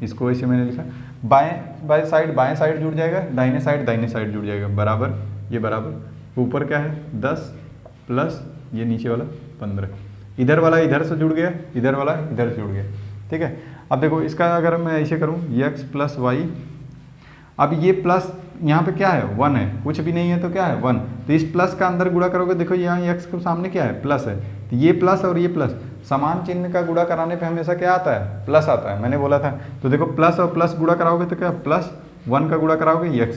इसको ऐसे मैंने लिखा। बाएं साइड जुड़ जाएगा, दाहिने साइड जुड़ जाएगा, बराबर ये बराबर ऊपर क्या है 10 प्लस ये नीचे वाला 15। इधर वाला इधर से जुड़ गया, इधर वाला इधर से जुड़ गया। ठीक है, अब देखो इसका अगर मैं ऐसे करूँ x प्लस वाई, अब ये प्लस यहाँ पे क्या है? 1 है, कुछ भी नहीं है तो क्या है? 1। तो इस प्लस का अंदर गुणा करोगे, देखो यहाँ x के सामने क्या है? प्लस है। तो ये प्लस और ये प्लस, समान चिन्ह का गुणा कराने पे हमेशा क्या आता है? प्लस आता है, मैंने बोला था। तो देखो प्लस और प्लस गुणा कराओगे तो क्या? प्लस 1 का गुणा कराओगे x।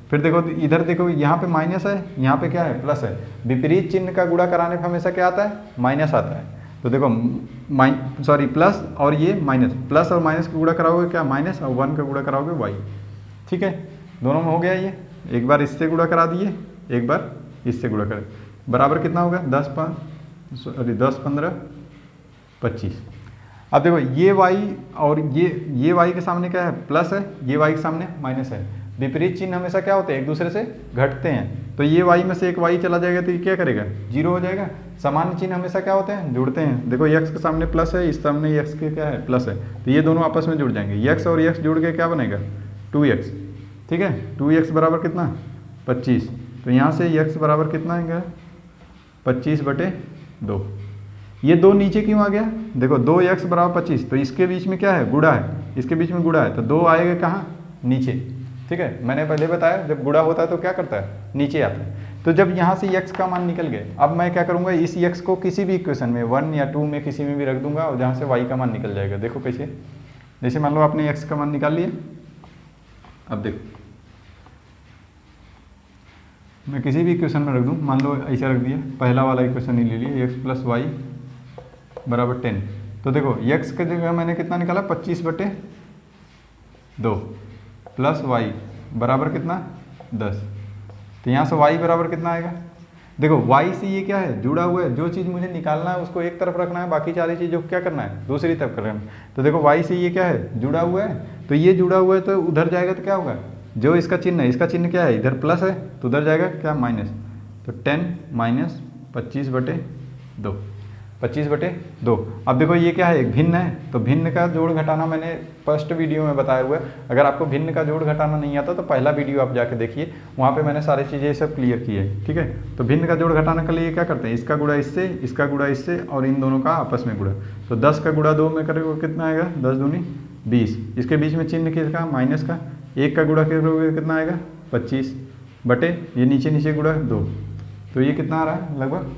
फिर देखो इधर देखो, यहाँ पे माइनस है, यहाँ पे क्या है? प्लस है। विपरीत चिन्ह का गुणा कराने पे हमेशा क्या आता है? माइनस आता है। तो देखो प्लस और ये माइनस, प्लस और माइनस का गुणा कराओगे क्या? माइनस, और 1 का गुणा कराओगे y। ठीक है, दोनों में हो गया ये। एक बार इससे गुणा करा दिए, एक बार इससे गुणा करें, बराबर कितना होगा? 10 15 25। अब देखो ये y और ये y के सामने क्या है? प्लस है, ये y के सामने माइनस है। विपरीत चिन्ह हमेशा क्या होते हैं? एक दूसरे से घटते हैं। तो ये y में से एक y चला जाएगा तो ये क्या करेगा? 0 हो जाएगा। सामान्य चिन्ह हमेशा क्या होते हैं? जुड़ते हैं। देखो x के सामने प्लस है, इस सामने x के क्या है? प्लस है, तो ये दोनों आपस में जुड़ जाएंगे। x और x जुड़ के क्या बनेगा? 2x। ठीक है, 2x बराबर कितना? 25। तो यहाँ से x बराबर कितना आएगा? 25/2। ये दो नीचे क्यों आ गया? देखो 2x बराबर 25, तो इसके बीच में क्या है? गुणा है, इसके बीच में गुणा है, तो 2 आएगा कहाँ? नीचे। ठीक है, मैंने पहले बताया जब गुणा होता है तो क्या करता है? नीचे आता है। तो जब यहाँ से x का मान निकल गए, अब मैं क्या करूँगा? इस x को किसी भी इक्वेशन में 1 या 2 में किसी में भी रख दूंगा, और जहाँ से y का मान निकल जाएगा। देखो कैसे, जैसे मान लो आपने x का मान निकाल लिया। अब देखो मैं किसी भी इक्वेशन में रख दूँ, मान लो ऐसा रख दिया, पहला वाला इक्वेशन ही ले लिया, x प्लस वाई बराबर 10। तो देखो x की जगह मैंने कितना निकाला? 25/2 प्लस y बराबर कितना? 10। तो यहाँ से y बराबर कितना आएगा? देखो y से ये क्या है? जुड़ा हुआ है। जो चीज़ मुझे निकालना है उसको एक तरफ रखना है, बाकी सारी चीज़ों को क्या करना है? दूसरी तरफ करना है। तो देखो y से ये क्या है? जुड़ा हुआ है। तो ये जुड़ा हुआ है तो उधर जाएगा तो क्या होगा? जो इसका चिन्ह है, इसका चिन्ह क्या है? इधर प्लस है, तो उधर जाएगा क्या? माइनस। तो 10 माइनस 25/2, 25/2। अब देखो ये क्या है? एक भिन्न है, तो भिन्न का जोड़ घटाना मैंने फर्स्ट वीडियो में बताया हुआ है। अगर आपको भिन्न का जोड़ घटाना नहीं आता तो पहला वीडियो आप जाके देखिए, वहाँ पे मैंने सारी चीज़ें सब क्लियर की है। ठीक है, तो भिन्न का जोड़ घटाने के लिए क्या करते हैं? इसका गुणा इससे, इसका गुणा इससे, और इन दोनों का आपस में गुणा। तो 10 का गुणा 2 में करोगे कितना आएगा? 10 दूनी 20। इसके बीच में चिन्ह किसका? माइनस का। 1 का गुणा करोगे कितना आएगा? 25 बटे ये नीचे गुणा 2। तो ये कितना आ रहा है? लगभग।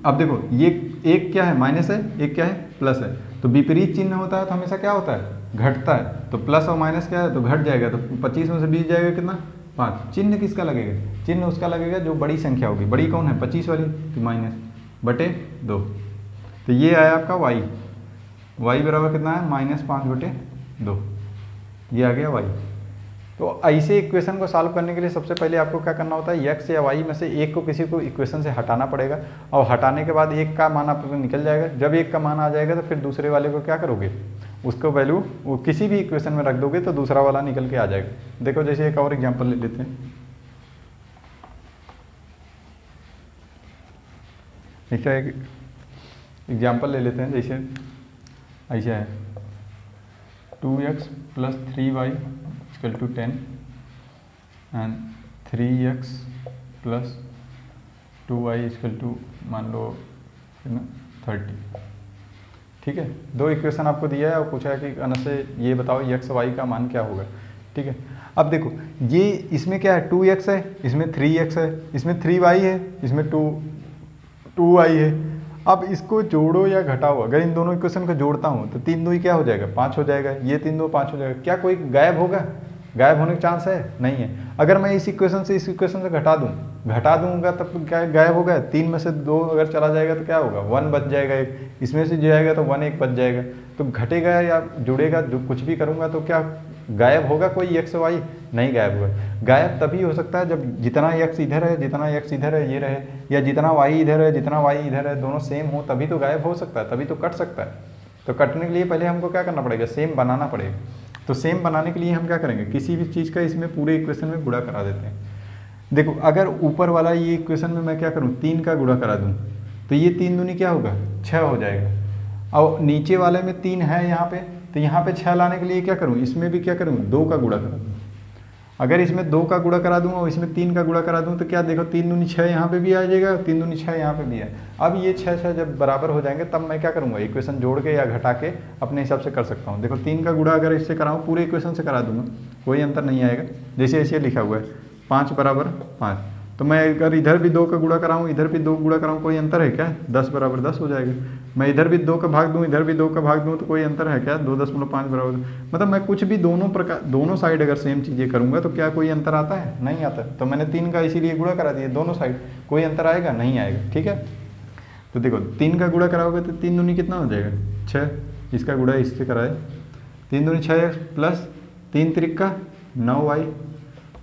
अब देखो ये एक क्या है? माइनस है, एक क्या है? प्लस है। तो विपरीत चिन्ह होता है तो हमेशा क्या होता है? घटता है। तो प्लस और माइनस क्या है? तो घट जाएगा। तो 25 में से 20 जाएगा कितना? 5। चिन्ह किसका लगेगा? चिन्ह उसका लगेगा जो बड़ी संख्या होगी। बड़ी कौन है? 25 वाली, तो -/2। तो ये आया आपका y बराबर कितना है? -5/2। ये आ गया y। तो ऐसे इक्वेशन को सॉल्व करने के लिए सबसे पहले आपको क्या करना होता है? x या y में से एक को किसी को इक्वेशन से हटाना पड़ेगा, और हटाने के बाद एक का मान आपको निकल जाएगा। जब एक का मान आ जाएगा तो फिर दूसरे वाले को क्या करोगे? उसको वैल्यू वो किसी भी इक्वेशन में रख दोगे तो दूसरा वाला निकल के आ जाएगा। देखो जैसे एक और एग्जाम्पल ले लेते हैं। ऐसा एक एग्जाम्पल ले लेते हैं, जैसे ऐसा है 2x + 3y = 10 and 3x + 2y equal to मान लो कितना 30। ठीक है, दो इक्वेशन आपको दिया है और पूछा है कि अन से ये बताओ x y का मान क्या होगा। ठीक है, अब देखो ये इसमें क्या है 2x है, इसमें 3x है, इसमें 3y है, इसमें 2y है। अब इसको जोड़ो या घटाओ, अगर इन दोनों इक्वेशन को जोड़ता हूँ तो 3 2 क्या हो जाएगा 5 हो जाएगा, ये 3 2 5 हो जाएगा। क्या कोई गायब होगा? गायब होने का चांस है? नहीं है। अगर मैं इस इक्वेशन से घटा दूंगा तब क्या गायब होगा? 3 में से 2 अगर चला जाएगा तो क्या होगा 1 बच जाएगा, एक इसमें से जाएगा तो 1 एक बच जाएगा। तो घटेगा या जुड़ेगा, जो कुछ भी करूँगा तो क्या गायब होगा कोई x y? नहीं गायब होगा। गायब तभी हो सकता है जब जितना x इधर है जितना x इधर है ये रहे, या जितना y इधर है जितना y इधर है दोनों सेम हो, तभी तो गायब हो सकता है, तभी तो कट सकता है। तो कटने के लिए पहले हमको क्या करना पड़ेगा? सेम बनाना पड़ेगा। तो सेम बनाने के लिए हम क्या करेंगे? किसी भी चीज़ का इसमें पूरे इक्वेशन में गुणा करा देते हैं। देखो अगर ऊपर वाला ये इक्वेशन में मैं क्या करूँ 3 का गुणा करा दूँ तो ये 3 दूनी क्या होगा 6 हो जाएगा। और नीचे वाले में 3 है यहाँ पे, तो यहाँ पे 6 लाने के लिए क्या करूँ? इसमें भी क्या करूँ 2 का गुणा करा दूँ। अगर इसमें 2 का गुणा करा दूँ और इसमें 3 का गुणा करा दूँ तो क्या देखो 3 दूनी 6 यहाँ पे भी आ जाएगा, 3 दूनी 6 यहाँ पे भी है। अब ये 6 6 जब बराबर हो जाएंगे तब मैं क्या करूँगा इक्वेशन जोड़ के या घटा के अपने हिसाब से कर सकता हूँ। देखो 3 का गुणा अगर इससे कराऊँ पूरे इक्वेशन से करा दूंगा कोई अंतर नहीं आएगा, जैसे ऐसे लिखा हुआ है 5 बराबर 5। तो मैं अगर इधर भी 2 का गुणा कराऊँ इधर भी 2 गुणा कराऊँ कोई अंतर है क्या? 10 बराबर 10 हो जाएगा। मैं इधर भी 2 का भाग दूँ इधर भी 2 का भाग दूँ तो कोई अंतर है क्या? 2.5 बराबर। मतलब मैं कुछ भी दोनों साइड अगर सेम चीज़ें करूँगा तो क्या कोई अंतर आता है? नहीं आता। तो मैंने 3 का इसीलिए गुणा करा दिया दोनों साइड, कोई अंतर आएगा? नहीं आएगा। ठीक है, तो देखो 3 का गुणा कराओगे तो 3 दूनी कितना हो जाएगा 6, इसका गुणा इससे कराए 3 दूनी 6x प्लस 3 त्रिका 9y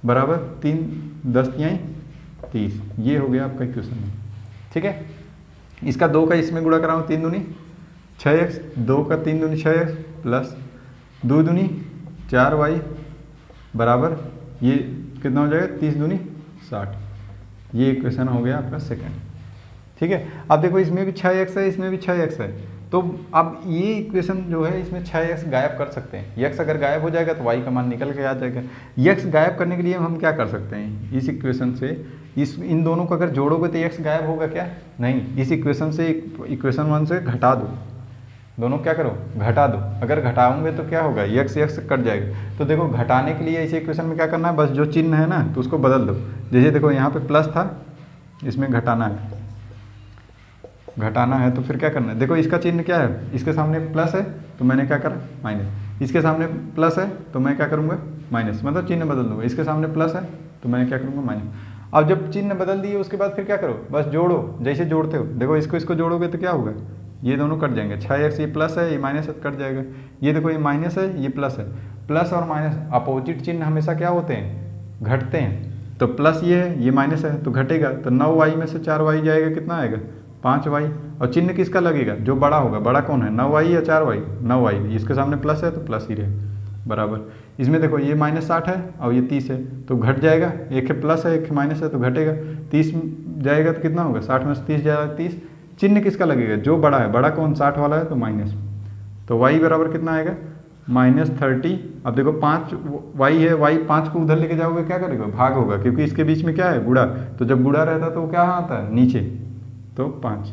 बराबर 3 10 तिहाई 30। ये हो गया आपका इक्वेशन। ठीक है, इसका 2 का इसमें गुणा कराऊँ 3 दूनी 6x, 2 का 3 दूनी 6x प्लस 2 दूनी 4y बराबर ये कितना हो जाएगा 30 दूनी 60। ये इक्वेशन हो गया आपका सेकंड। ठीक है, अब देखो इसमें भी 6x है इसमें भी 6x है, तो अब ये इक्वेशन जो है इसमें 6x गायब कर सकते हैं। x अगर गायब हो जाएगा तो y का मान निकल के आ जाएगा। x गायब करने के लिए हम क्या कर सकते हैं? इस इक्वेशन से इन दोनों को अगर जोड़ोगे तो x गायब होगा क्या? नहीं। इस इक्वेशन से इक्वेशन 1 से घटा दो, दोनों क्या करो घटा दो। अगर घटाओगे तो क्या होगा x कट जाएगा। तो देखो घटाने के लिए इस इक्वेशन में क्या करना है, बस जो चिन्ह है ना तो उसको बदल दो। जैसे देखो यहाँ पे प्लस था, इसमें घटाना है तो फिर क्या करना है? देखो इसका चिन्ह क्या है, इसके सामने प्लस है तो मैंने क्या करा माइनस, इसके सामने प्लस है तो मैं क्या करूँगा माइनस, मतलब चिन्ह बदल दूंगा। इसके सामने प्लस है तो मैं क्या करूँगा माइनस। अब जब चिन्ह बदल दिए उसके बाद फिर क्या करो, बस जोड़ो। जैसे जोड़ते हो देखो इसको जोड़ोगे तो क्या होगा, ये दोनों कट जाएंगे। 6x ये प्लस है ये माइनस है कट जाएगा। ये देखो ये माइनस है ये प्लस है। प्लस और माइनस अपोजिट चिन्ह हमेशा क्या होते हैं घटते हैं। तो प्लस ये है ये माइनस है तो घटेगा। तो 9y में से 4y जाएगा कितना आएगा 5y। और चिन्ह किसका लगेगा जो बड़ा होगा, बड़ा कौन है 9y या 4y? 9y। इसके सामने प्लस है तो प्लस ही रहे बराबर। इसमें देखो ये -60 है और ये 30 है तो घट जाएगा, एक है प्लस है एक है माइनस है तो घटेगा। 30 जाएगा तो कितना होगा 60 में से 30 जाएगा 30। चिन्ह किसका लगेगा जो बड़ा है, बड़ा कौन 60 वाला है तो माइनस। तो y बराबर कितना आएगा -30। अब देखो 5 y है, y 5 को उधर लेके जाओगे क्या करेगा भाग होगा, क्योंकि इसके बीच में क्या है गुणा। तो जब गुणा रहता है तो क्या आता है नीचे, तो 5।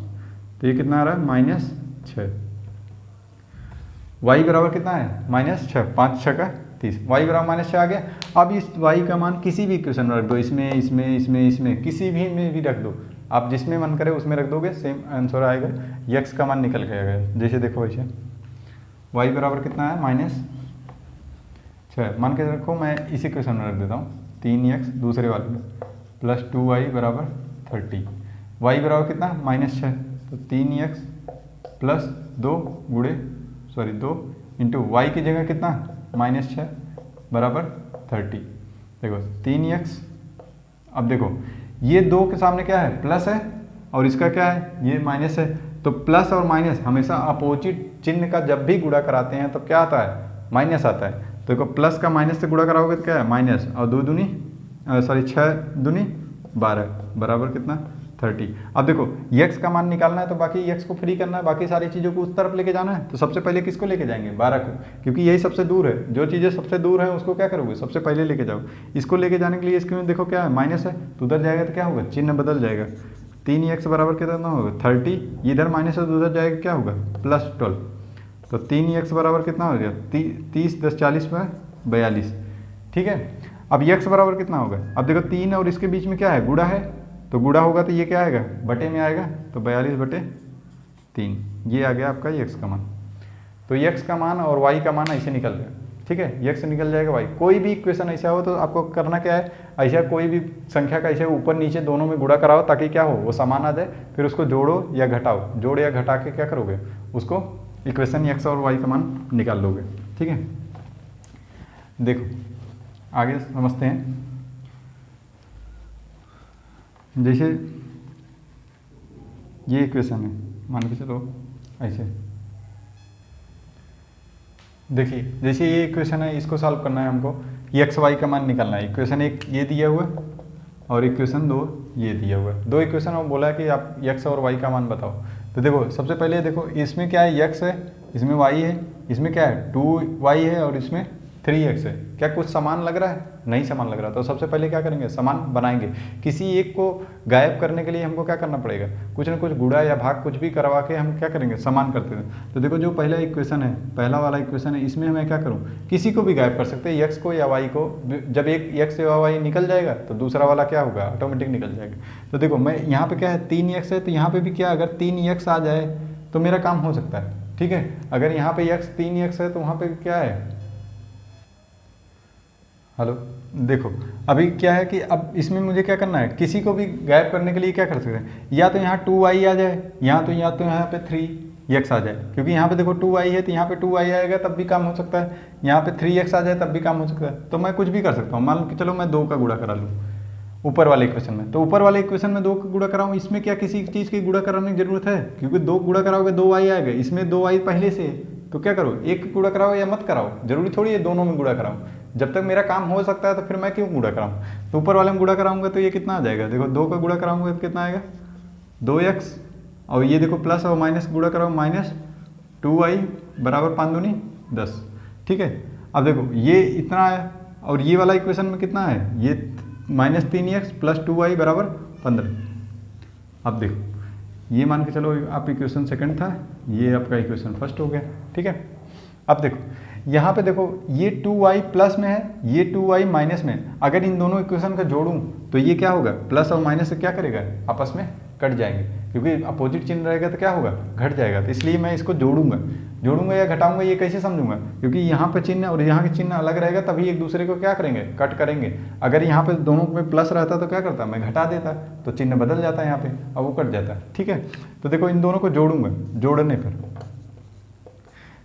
तो ये कितना आ रहा है -6। y बराबर कितना है -6, 5 6 का 30। y बराबर -6 आ गया। अब इस y का मान किसी भी इक्वेशन में रख दो, इसमें किसी भी में भी रख दो, आप जिसमें मन करे उसमें रख दोगे सेम आंसर आएगा। x का मान निकल के आएगा। जैसे देखो वैसे y बराबर कितना है -6 मान के रखो। मैं इस इक्वेशन में रख देता हूँ 3x दूसरे वाले में प्लस 2y बराबर 30। y बराबर कितना -6 तो 3x प्लस 2 इंटू y की जगह कितना -6 बराबर 30। देखो 3x। अब देखो ये 2 के सामने क्या है प्लस है और इसका क्या है ये माइनस है। तो प्लस और माइनस हमेशा अपोजिट चिन्ह का जब भी गुणा कराते हैं तब क्या आता है माइनस आता है। तो देखो प्लस का माइनस से गुणा कराओगे तो क्या है माइनस, और 6 दूनी 12 बराबर कितना 30। अब देखो x का मान निकालना है तो बाकी x को फ्री करना है, बाकी सारी चीज़ों को उस तरफ लेके जाना है। तो सबसे पहले किसको लेके जाएंगे 12 को, क्योंकि यही सबसे दूर है। जो चीज़ें सबसे दूर है उसको क्या करोगे सबसे पहले लेके जाओ। इसको लेके जाने के लिए इसके में देखो क्या है माइनस है तो उधर जाएगा तो क्या होगा चिन्ह बदल जाएगा। 3x बराबर कितना होगा 30, इधर माइनस से उधर जाएगा क्या होगा +12, तो 3x बराबर कितना हो गया 30 10 40 में 42। ठीक है, अब x बराबर कितना होगा, अब देखो 3 और इसके बीच में क्या है गुणा है, तो गुणा होगा तो ये क्या आएगा बटे में आएगा, तो 42/3 ये आ गया आपका x का मान। तो x का मान और y का मान ऐसे निकल जाएगा। ठीक है, x निकल जाएगा y। कोई भी इक्वेशन ऐसा हो तो आपको करना क्या है, ऐसा कोई भी संख्या का ऐसे ऊपर नीचे दोनों में गुणा कराओ ताकि क्या हो वो समान आ जाए, फिर उसको जोड़ो या घटाओ, जोड़ या घटा के क्या करोगे उसको इक्वेशन x और y का मान निकाल लोगे। ठीक है, देखो आगे समझते हैं। जैसे ये इक्वेशन है, मान के चलो ऐसे, देखिए जैसे ये इक्वेशन है इसको सॉल्व करना है हमको, एक्स वाई का मान निकालना है। इक्वेशन 1 ये दिया हुआ है और इक्वेशन 2 ये दिया हुआ है। दो इक्वेशन में बोला है कि आप एक्स और वाई का मान बताओ। तो देखो सबसे पहले देखो इसमें क्या है एक्स है, इसमें वाई है, इसमें क्या है 2y है और इसमें 3x है। क्या कुछ समान लग रहा है? नहीं समान लग रहा। तो सबसे पहले क्या करेंगे, समान बनाएंगे। किसी एक को गायब करने के लिए हमको क्या करना पड़ेगा, कुछ ना कुछ गुणा या भाग कुछ भी करवा के हम क्या करेंगे, समान करते हैं। तो देखो जो पहला इक्वेशन है, पहला वाला इक्वेशन है, इसमें मैं क्या करूँ, किसी को भी गायब कर सकते हैं, x को या y को। जब एक x या y निकल जाएगा तो दूसरा वाला क्या होगा, ऑटोमेटिक निकल जाएगा। तो देखो मैं यहाँ पे क्या है 3x है, तो यहाँ पे भी क्या अगर 3x आ जाए तो मेरा काम हो सकता है। ठीक है, अगर यहाँ पे x 3x है तो वहाँ पे क्या है, हेलो देखो अभी क्या है कि अब इसमें मुझे क्या करना है, किसी को भी गायब करने के लिए क्या कर सकते हैं, या तो यहाँ 2y आ जाए, या तो यहाँ पे 3x आ जाए। क्योंकि यहाँ पे देखो 2y है तो यहाँ पे 2y आएगा तब भी काम हो सकता है, यहाँ पे 3x आ जाए तब भी काम हो सकता है। तो मैं कुछ भी कर सकता हूँ। मान के चलो मैं 2 का गुणा करा लूँ ऊपर वाले इक्वेशन में, तो ऊपर वाले इक्वेशन में 2 का गुणा कराऊँ, इसमें क्या किसी चीज़ की गुणा कराने की जरूरत है, क्योंकि 2 गुणा कराओगे 2y आएगा, इसमें 2y पहले से है। तो क्या करो, एक गुणा कराओ या मत कराओ, जरूरी थोड़ी है दोनों में गुणा कराओ। जब तक मेरा काम हो सकता है तो फिर मैं क्यों गुणा कराऊँ। तो ऊपर वाले में गुणा कराऊंगा तो ये कितना आ जाएगा, देखो 2 का गुणा कराऊंगा तो कितना आएगा 2x, और ये देखो प्लस और माइनस गुणा कराओ -2y बराबर 5 दूनी 10। ठीक है, अब देखो ये इतना है और ये वाला इक्वेशन में कितना है, ये -3x + 2y बराबर 15। अब देखो ये मान के चलो आप इक्वेशन सेकंड था, ये आपका इक्वेशन फर्स्ट हो गया। ठीक है, अब देखो यहाँ पे देखो ये 2y प्लस में है, ये 2y माइनस में है। अगर इन दोनों इक्वेशन का जोड़ूं तो ये क्या होगा, प्लस और माइनस से क्या करेगा, आपस में कट जाएंगे, क्योंकि अपोजिट चिन्ह रहेगा तो क्या होगा, घट जाएगा। तो इसलिए मैं इसको जोड़ूंगा या घटाऊंगा ये कैसे समझूंगा, क्योंकि यहाँ पे चिन्ह और यहाँ के चिन्ह अलग रहेगा तभी एक दूसरे को क्या करेंगे, कट करेंगे। अगर यहाँ पे दोनों में प्लस रहता तो क्या करता, मैं घटा देता तो चिन्ह बदल जाता है यहाँ पे, अब वो कट जाता है। ठीक है, तो देखो इन दोनों को जोड़ूंगा,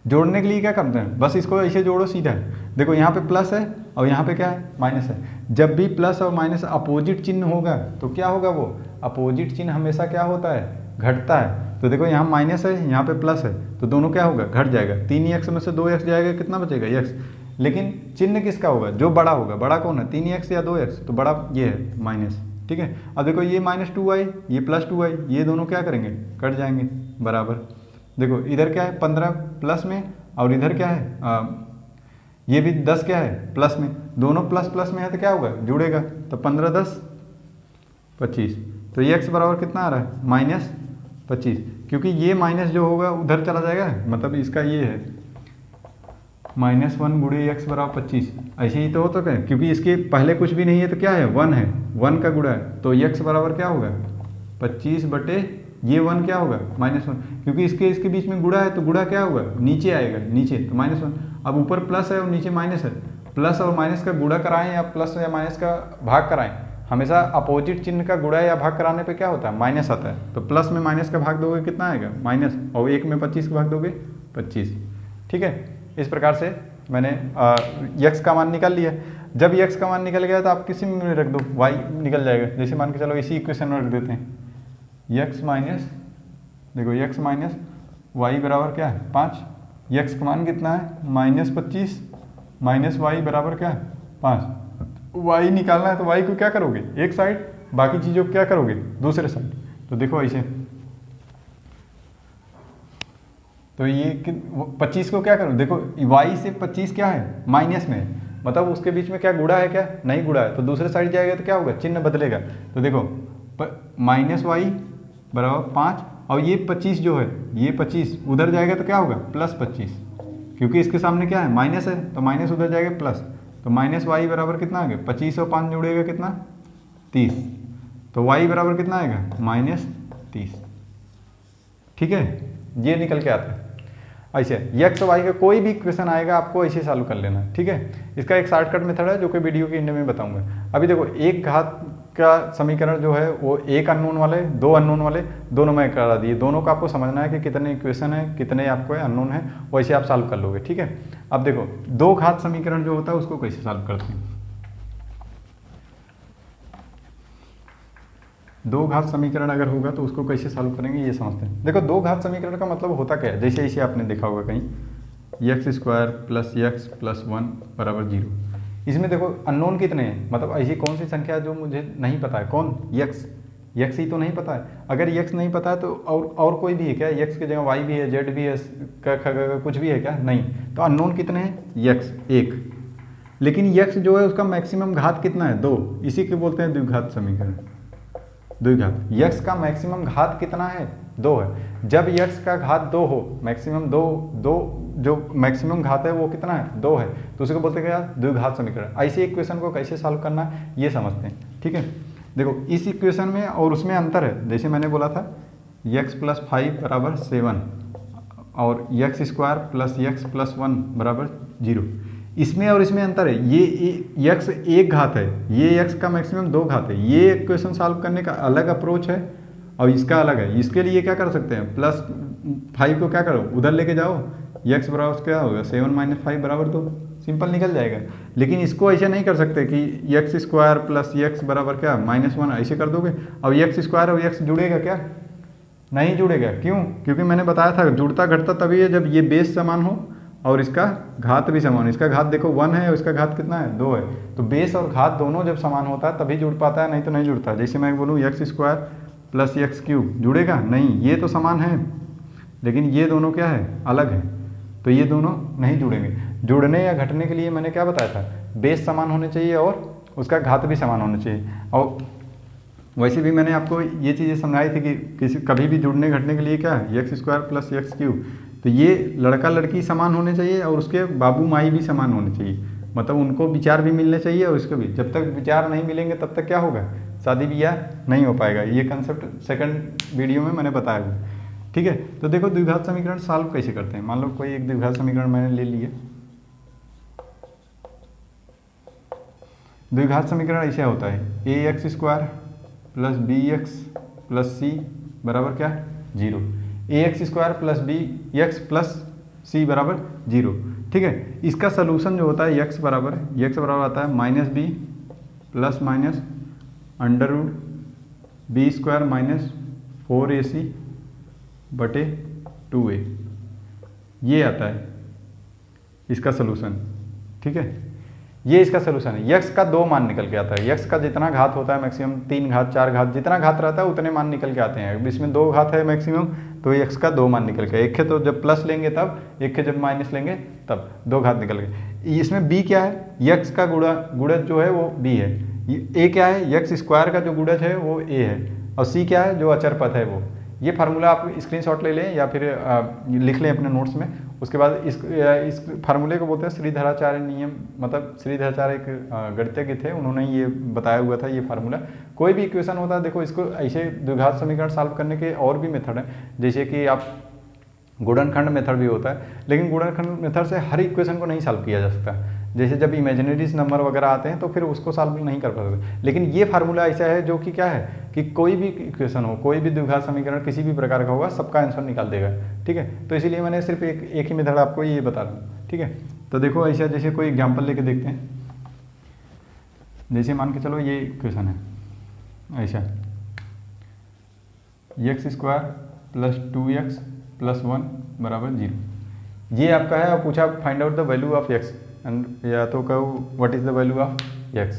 जोड़ने के लिए क्या करते हैं, बस इसको ऐसे जोड़ो सीधा। देखो यहाँ पे प्लस है और यहाँ पे क्या है, माइनस है। जब भी प्लस और माइनस अपोजिट चिन्ह होगा तो क्या होगा, वो अपोजिट चिन्ह हमेशा क्या होता है, घटता है। तो देखो यहाँ माइनस है, यहाँ पे प्लस है, तो दोनों क्या होगा, घट जाएगा। 3x में से 2x जाएगा, कितना बचेगा x। लेकिन चिन्ह किसका होगा, जो बड़ा होगा। बड़ा कौन है, 3x या 2x, तो बड़ा ये है माइनस। ठीक है, अब देखो ये -2y, ये +2y, ये दोनों क्या करेंगे, कट जाएंगे बराबर। देखो इधर क्या है 15 प्लस में, और इधर क्या है ये भी 10 क्या है प्लस में, दोनों प्लस प्लस में है तो क्या होगा, जुड़ेगा। तो 15 10 25, तो ये x बराबर कितना आ रहा है, -25, क्योंकि ये माइनस जो होगा उधर चला जाएगा, मतलब इसका ये है -1 गुणे x बराबर 25। ऐसे ही तो होता है, क्योंकि इसके पहले कुछ भी नहीं है तो क्या है, 1 है, 1 का गुणा है, तो x बराबर क्या होगा 25 बटे ये 1 क्या होगा -1, क्योंकि इसके बीच में गुणा है तो गुणा क्या होगा, नीचे आएगा, नीचे तो -1। अब ऊपर प्लस है और नीचे माइनस है, प्लस और माइनस का गुणा कराएं या प्लस या माइनस का भाग कराएं, हमेशा अपोजिट चिन्ह का गुणा या भाग कराने पे क्या होता है, माइनस आता है। तो प्लस में माइनस का भाग दोगे कितना आएगा, माइनस, और 1 में 25 का भाग दोगे 25। ठीक है, इस प्रकार से मैंने x का मान निकाल लिया। जब x का मान निकल गया तो आप किसी में रख दो, y निकल जाएगा। जैसे मान के चलो इसी इक्वेशन में रख देते हैं, x माइनस, देखो x माइनस वाई बराबर क्या है 5, x का मान कितना है -25 माइनस वाई बराबर क्या है 5। y निकालना है तो y को क्या करोगे, एक साइड, बाकी चीज़ों को क्या करोगे, दूसरे साइड। तो देखो ऐसे, तो ये 25 को क्या करो, देखो y से 25 क्या है, माइनस में है, मतलब उसके बीच में क्या गुणा है, क्या नहीं गुणा है, तो दूसरे साइड जाएगा तो क्या होगा, चिन्ह बदलेगा। तो देखो -y बराबर 5, और ये 25 जो है, ये 25 उधर जाएगा तो क्या होगा +25, क्योंकि इसके सामने क्या है माइनस है, तो माइनस उधर जाएगा प्लस, तो माइनस वाई बराबर कितना आ गया 25 और 5 जुड़ेगा कितना 30, तो y बराबर कितना आएगा -30। ठीक है, ये निकल के आता है। ऐसे x और y का कोई भी इक्वेशन आएगा आपको ऐसे सॉल्व कर लेना है। ठीक है, इसका एक शॉर्टकट मेथड है जो कि वीडियो के एंड में बताऊंगा। अभी देखो एक घात का समीकरण जो है वो एक अननोन वाले, दो अननोन वाले, दोनों में करा दिए, दोनों का आपको समझना है कि कितने इक्वेशन है, कितने आपको अननोन है, वैसे आप सॉल्व कर लोगे। ठीक है, अब देखो दो घात समीकरण जो होता है उसको कैसे सॉल्व करते हैं। दो घात समीकरण अगर होगा तो उसको कैसे सॉल्व करेंगे ये समझते हैं। देखो दो घात समीकरण का मतलब होता क्या है, जैसे इसे आपने देखा होगा कहीं x² + x + 1 = 0। इसमें देखो अननोन कितने हैं, मतलब ऐसी कौन सी संख्या है जो मुझे नहीं पता है, कौन x ही तो नहीं पता है। अगर x नहीं पता है तो और कोई भी है क्या, x की जगह y भी है, z भी है, कुछ भी है क्या, नहीं। तो अननोन कितने हैं, x 1, लेकिन x जो है उसका मैक्सिमम घात कितना है 2, इसी के बोलते हैं द्विघात समीकरण। द्विघात x का मैक्सिमम घात कितना है 2 है। जब x का घात 2 हो, मैक्सिमम 2 जो मैक्सिमम घात है वो कितना है 2 है, तो उसको बोलते हैं क्या, द्विघात समीकरण। ऐसे इक्वेशन को कैसे सॉल्व करना है ये समझते हैं। ठीक है, देखो इस इक्वेशन में और उसमें अंतर है, जैसे मैंने बोला था x + 5 = 7 और x² + x + 1 = 0। इसमें और इसमें अंतर है, ये x एक घात है, ये x का मैक्सिमम 2 घात है। ये इक्वेशन सॉल्व करने का अलग अप्रोच है और इसका अलग है। इसके लिए क्या कर सकते हैं, +5 को क्या करो उधर लेके जाओ, x बराबर क्या होगा 7 - 5 = 2, सिंपल निकल जाएगा। लेकिन इसको ऐसे नहीं कर सकते कि x² + x बराबर क्या -1 ऐसे कर दोगे, अब x² और x जुड़ेगा क्या, नहीं जुड़ेगा। क्यों, क्योंकि मैंने बताया था जुड़ता घटता तभी है जब ये बेस समान हो और इसका घात भी समान। इसका घात देखो 1 है और इसका घात कितना है 2 है, तो बेस और घात दोनों जब समान होता है तभी जुड़ पाता है, नहीं तो नहीं जुड़ता। जैसे मैं बोलूँ x² + x³ जुड़ेगा नहीं, ये तो समान है लेकिन ये दोनों क्या है अलग है, तो ये दोनों नहीं जुड़ेंगे। जुड़ने या घटने के लिए मैंने क्या बताया था, बेस समान होने चाहिए और उसका घात भी समान होना चाहिए। और वैसे भी मैंने आपको ये चीज़ें समझाई थी कि किसी कभी भी जुड़ने घटने के लिए क्या है x² + x³, तो ये लड़का लड़की समान होने चाहिए और उसके बाबू माई भी समान होने चाहिए, मतलब उनको विचार भी मिलने चाहिए और इसको भी। जब तक विचार नहीं मिलेंगे तब तक क्या होगा, शादी ब्याह नहीं हो पाएगा। ये कंसेप्ट सेकंड वीडियो में मैंने बताया हुआ। ठीक है, तो देखो द्विघात समीकरण सॉल्व कैसे करते हैं। मान लो कोई एक द्विघात समीकरण मैंने ले लिया। द्विघात समीकरण ऐसा होता है ax² + bx + c बराबर क्या 0, ax² + bx + c बराबर 0। ठीक है, इसका सलूशन जो होता है x बराबर आता है -b ± √b² - 4ac / 2a, ये आता है इसका सलूशन। ठीक है, ये इसका सलूशन है। x का 2 मान निकल के आता है, x का जितना घात होता है मैक्सिमम 3 घात 4 घात जितना घात रहता है उतने मान निकल के आते हैं। इसमें 2 घात है मैक्सिमम, तो x का 2 मान निकल के, एक है तो जब प्लस लेंगे तब, एक है जब माइनस लेंगे तब, 2 घात निकल गए। इसमें b क्या है, x का गुणज जो है वो b है, a क्या है x² का जो गुणज है वो a है, और c क्या है जो अचर पद है वो। ये फार्मूला आप स्क्रीनशॉट ले लें या फिर लिख लें अपने नोट्स में। उसके बाद इस फार्मूले को बोलते हैं श्रीधराचार्य नियम, मतलब श्रीधराचार्य एक गणितज्ञ थे, उन्होंने ये बताया हुआ था ये फार्मूला। कोई भी इक्वेशन होता है देखो, इसको ऐसे द्विघात समीकरण सॉल्व करने के और भी मेथड हैं, जैसे कि आप गुणनखंड मेथड भी होता है, लेकिन गुणनखंड मेथड से हर इक्वेशन को नहीं सॉल्व किया जा सकता। जैसे जब इमेजिनरीज नंबर वगैरह आते हैं तो फिर उसको सॉल्व नहीं कर पाते। लेकिन ये फार्मूला ऐसा है जो कि क्या है कि कोई भी इक्वेशन हो, कोई भी द्विघात समीकरण किसी भी प्रकार का होगा, सबका आंसर निकाल देगा। ठीक है, तो इसीलिए मैंने सिर्फ एक ही मेथड आपको ये बता रहा हूँ। ठीक है, तो देखो ऐसा, जैसे कोई एग्जाम्पल लेके देखते हैं। जैसे मान के चलो ये इक्वेशन है ऐसा, x² + 2x + 1 = 0। ये आपका है और पूछा find out the value of x, या तो कहो what is the value of x,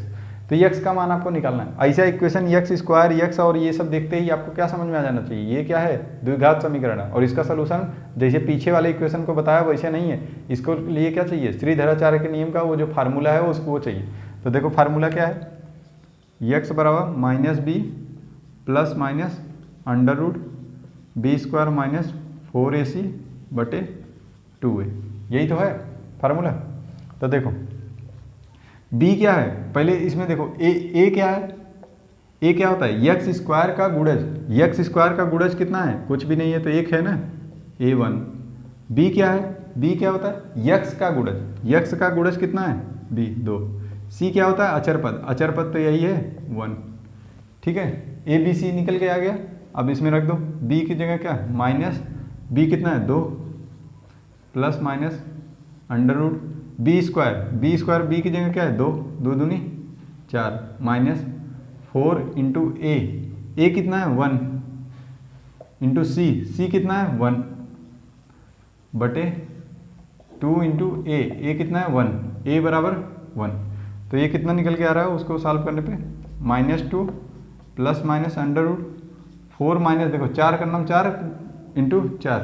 तो x का मान आपको निकालना है। ऐसा इक्वेशन x² x और ये सब देखते ही आपको क्या समझ में आ जाना चाहिए, ये क्या है द्विघात समीकरण है। और इसका सलूशन जैसे पीछे वाले इक्वेशन को बताया वैसे नहीं है, इसको लिए क्या चाहिए, श्रीधराचार्य के नियम का वो जो फार्मूला है उसको वो चाहिए। तो देखो फार्मूला क्या है, x बराबर -b ± under root B square minus 4ac बटे 2a, यही तो है फार्मूला। तो देखो b क्या है, पहले इसमें देखो a क्या है, a क्या होता है एक्स स्क्वायर का गुणज, एक्स स्क्वायर का गुणज कितना है, कुछ भी नहीं है तो एक है ना, a1। b क्या है, b क्या होता है x का गुणज, x का गुणज कितना है b 2। c क्या होता है अचर पद, अचर पद तो यही है 1, ठीक है। a b c निकल के आ गया, अब इसमें रख दो b की जगह क्या माइनस b कितना है 2 plus minus under root B square b की जगह क्या है 2, 2 दूनी 4 माइनस 4 इंटू ए कितना है 1 इंटू सी कितना है 1 बटे 2 इंटू ए कितना है 1, ए बराबर 1। तो ये कितना निकल के आ रहा है उसको सॉल्व करने पे -2 plus minus under root 4 minus देखो 4 का नाम 4 इंटू 4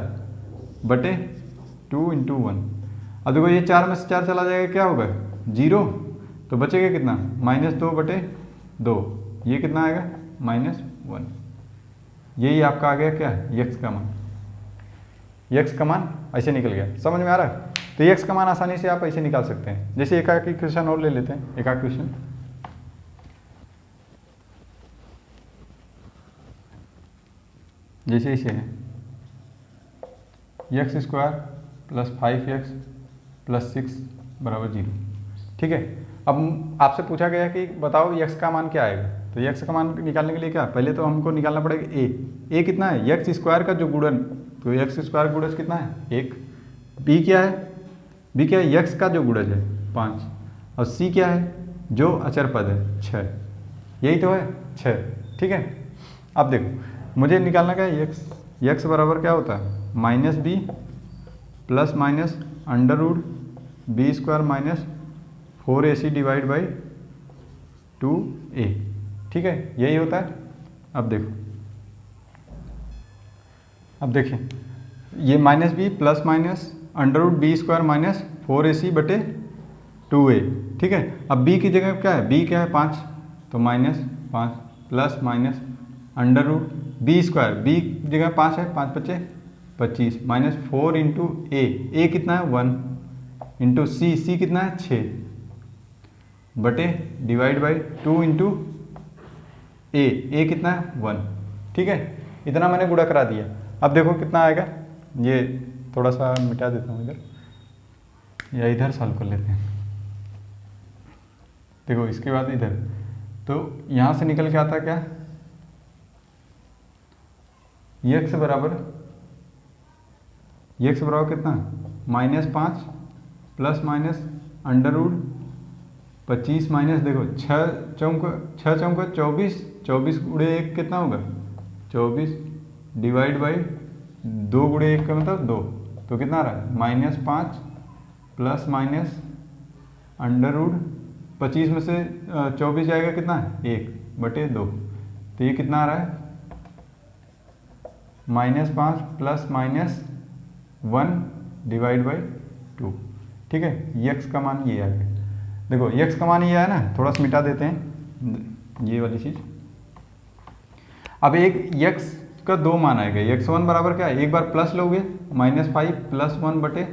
बटे 2 इंटू 1। अब देखो ये 4 में से 4 चला जाएगा क्या होगा 0, तो बचेगा कितना -2 बटे 2, ये कितना आएगा -1। यही आपका आ गया क्या x का मान, x का मान ऐसे निकल गया। समझ में आ रहा है? तो x का मान आसानी से आप ऐसे निकाल सकते हैं। जैसे एक आध क्वेश्चन और ले लेते हैं, एक आध क्वेश्चन जैसे इसे है x square plus 5x plus 6 बराबर 0, ठीक है। अब आपसे पूछा गया कि बताओ x का मान क्या आएगा, तो x का मान निकालने के लिए क्या पहले तो हमको निकालना पड़ेगा a कितना है एक्स स्क्वायर का जो गुणन, तो एक्स स्क्वायर गुणज कितना है 1, b क्या है x का जो गुणज है 5, और c क्या है जो अचर पद है 6, यही तो है 6, ठीक है। अब देखो मुझे निकालना क्या है x बराबर क्या होता है -b plus minus under root B square minus 4ac divide by 2a, ठीक है, यही होता है। अब देखो अब देखिए ये -b plus minus under root B square minus 4ac बटे 2a, ठीक है। अब b की जगह क्या है, b क्या है 5, तो -5 plus minus under root B square, b की जगह 5 है, 5 बचे 25 माइनस 4 इंटू ए कितना है 1 इंटू सी कितना है 6 बटे डिवाइड बाई 2 इंटू ए कितना है 1, ठीक है। इतना मैंने गुणा करा दिया। अब देखो कितना आएगा, ये थोड़ा सा मिटा देता हूँ इधर या इधर सॉल्व कर लेते हैं। देखो इसके बाद इधर, तो यहाँ से निकल के आता क्या x बराबर कितना -5 plus minus under root 25 minus देखो 6 चौक 24, 24 गुणे 1 कितना होगा 24 डिवाइड बाई 2 गुणे 1 का मतलब 2, तो कितना आ रहा है -5 प्लस माइनस अंडर रूट 25 में से 24 जाएगा कितना 1 बटे 2, तो ये कितना आ रहा है -5 प्लस माइनस 1 डिवाइड बाई 2, ठीक है। x का मान ये आ गया। देखो x का मान ये है ना, थोड़ा सा मिटा देते हैं ये वाली चीज़। अब एक x का 2 मान आएगा, x1 बराबर क्या है, एक बार प्लस लोगे -5 प्लस 1 बटे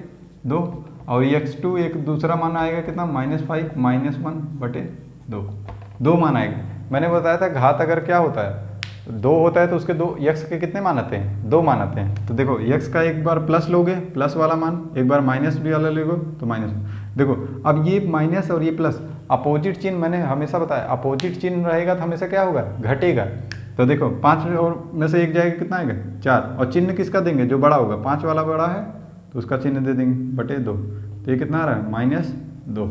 2, और x2 एक दूसरा मान आएगा कितना -5 माइनस 1 बटे 2 मान आएगा। मैंने बताया था घात अगर क्या होता है 2 होता है तो उसके 2 x के कितने मान आते हैं 2 मान आते हैं। तो देखो x का एक बार प्लस लोगे प्लस वाला मान, एक बार माइनस भी वाला लोगे तो माइनस। देखो अब ये माइनस और ये प्लस अपोजिट चिन्ह, मैंने हमेशा बताया अपोजिट चिन्ह रहेगा तो हमेशा क्या होगा घटेगा। तो देखो 5 और में से 1 जाएगा कितना आएगा 4, और चिन्ह किसका देंगे जो बड़ा होगा, 5 वाला बड़ा है तो उसका चिन्ह दे देंगे बटे 2, तो ये कितना आ रहा है -2,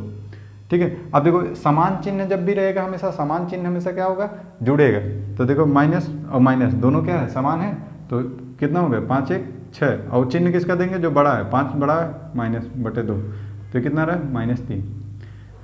ठीक है। अब देखो समान चिन्ह जब भी रहेगा हमेशा, समान चिन्ह हमेशा क्या होगा जुड़ेगा। तो देखो माइनस और माइनस दोनों क्या है समान है, तो कितना हो गया 5 1 6, और चिन्ह किसका देंगे जो बड़ा है, 5 बड़ा है माइनस बटे 2, तो कितना रहा है -3।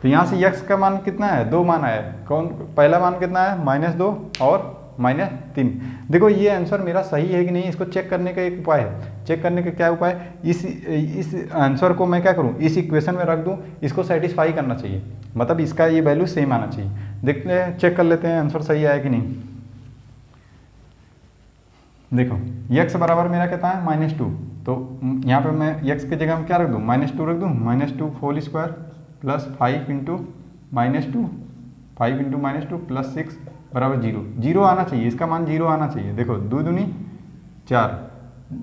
तो यहाँ से x का मान कितना है 2 मान आया, कौन पहला मान कितना है -2 और -3। देखो ये आंसर मेरा सही है कि नहीं, इसको चेक करने का एक उपाय है। चेक करने का क्या उपाय, इस आंसर को मैं क्या करूं इस इक्वेशन में रख दूं, इसको सेटिस्फाई करना चाहिए, मतलब इसका ये वैल्यू सेम आना चाहिए। देखते हैं चेक कर लेते हैं आंसर सही आया कि नहीं। देखो x बराबर मेरा कितना है -2, तो यहाँ पे मैं x की जगह में क्या रख दूँ, -2 रख दूँ, -2 whole square plus 5 into -2, 5 into -2 plus 6 बराबर 0, 0 आना चाहिए, इसका मान 0 आना चाहिए। देखो 2 दूनी 4,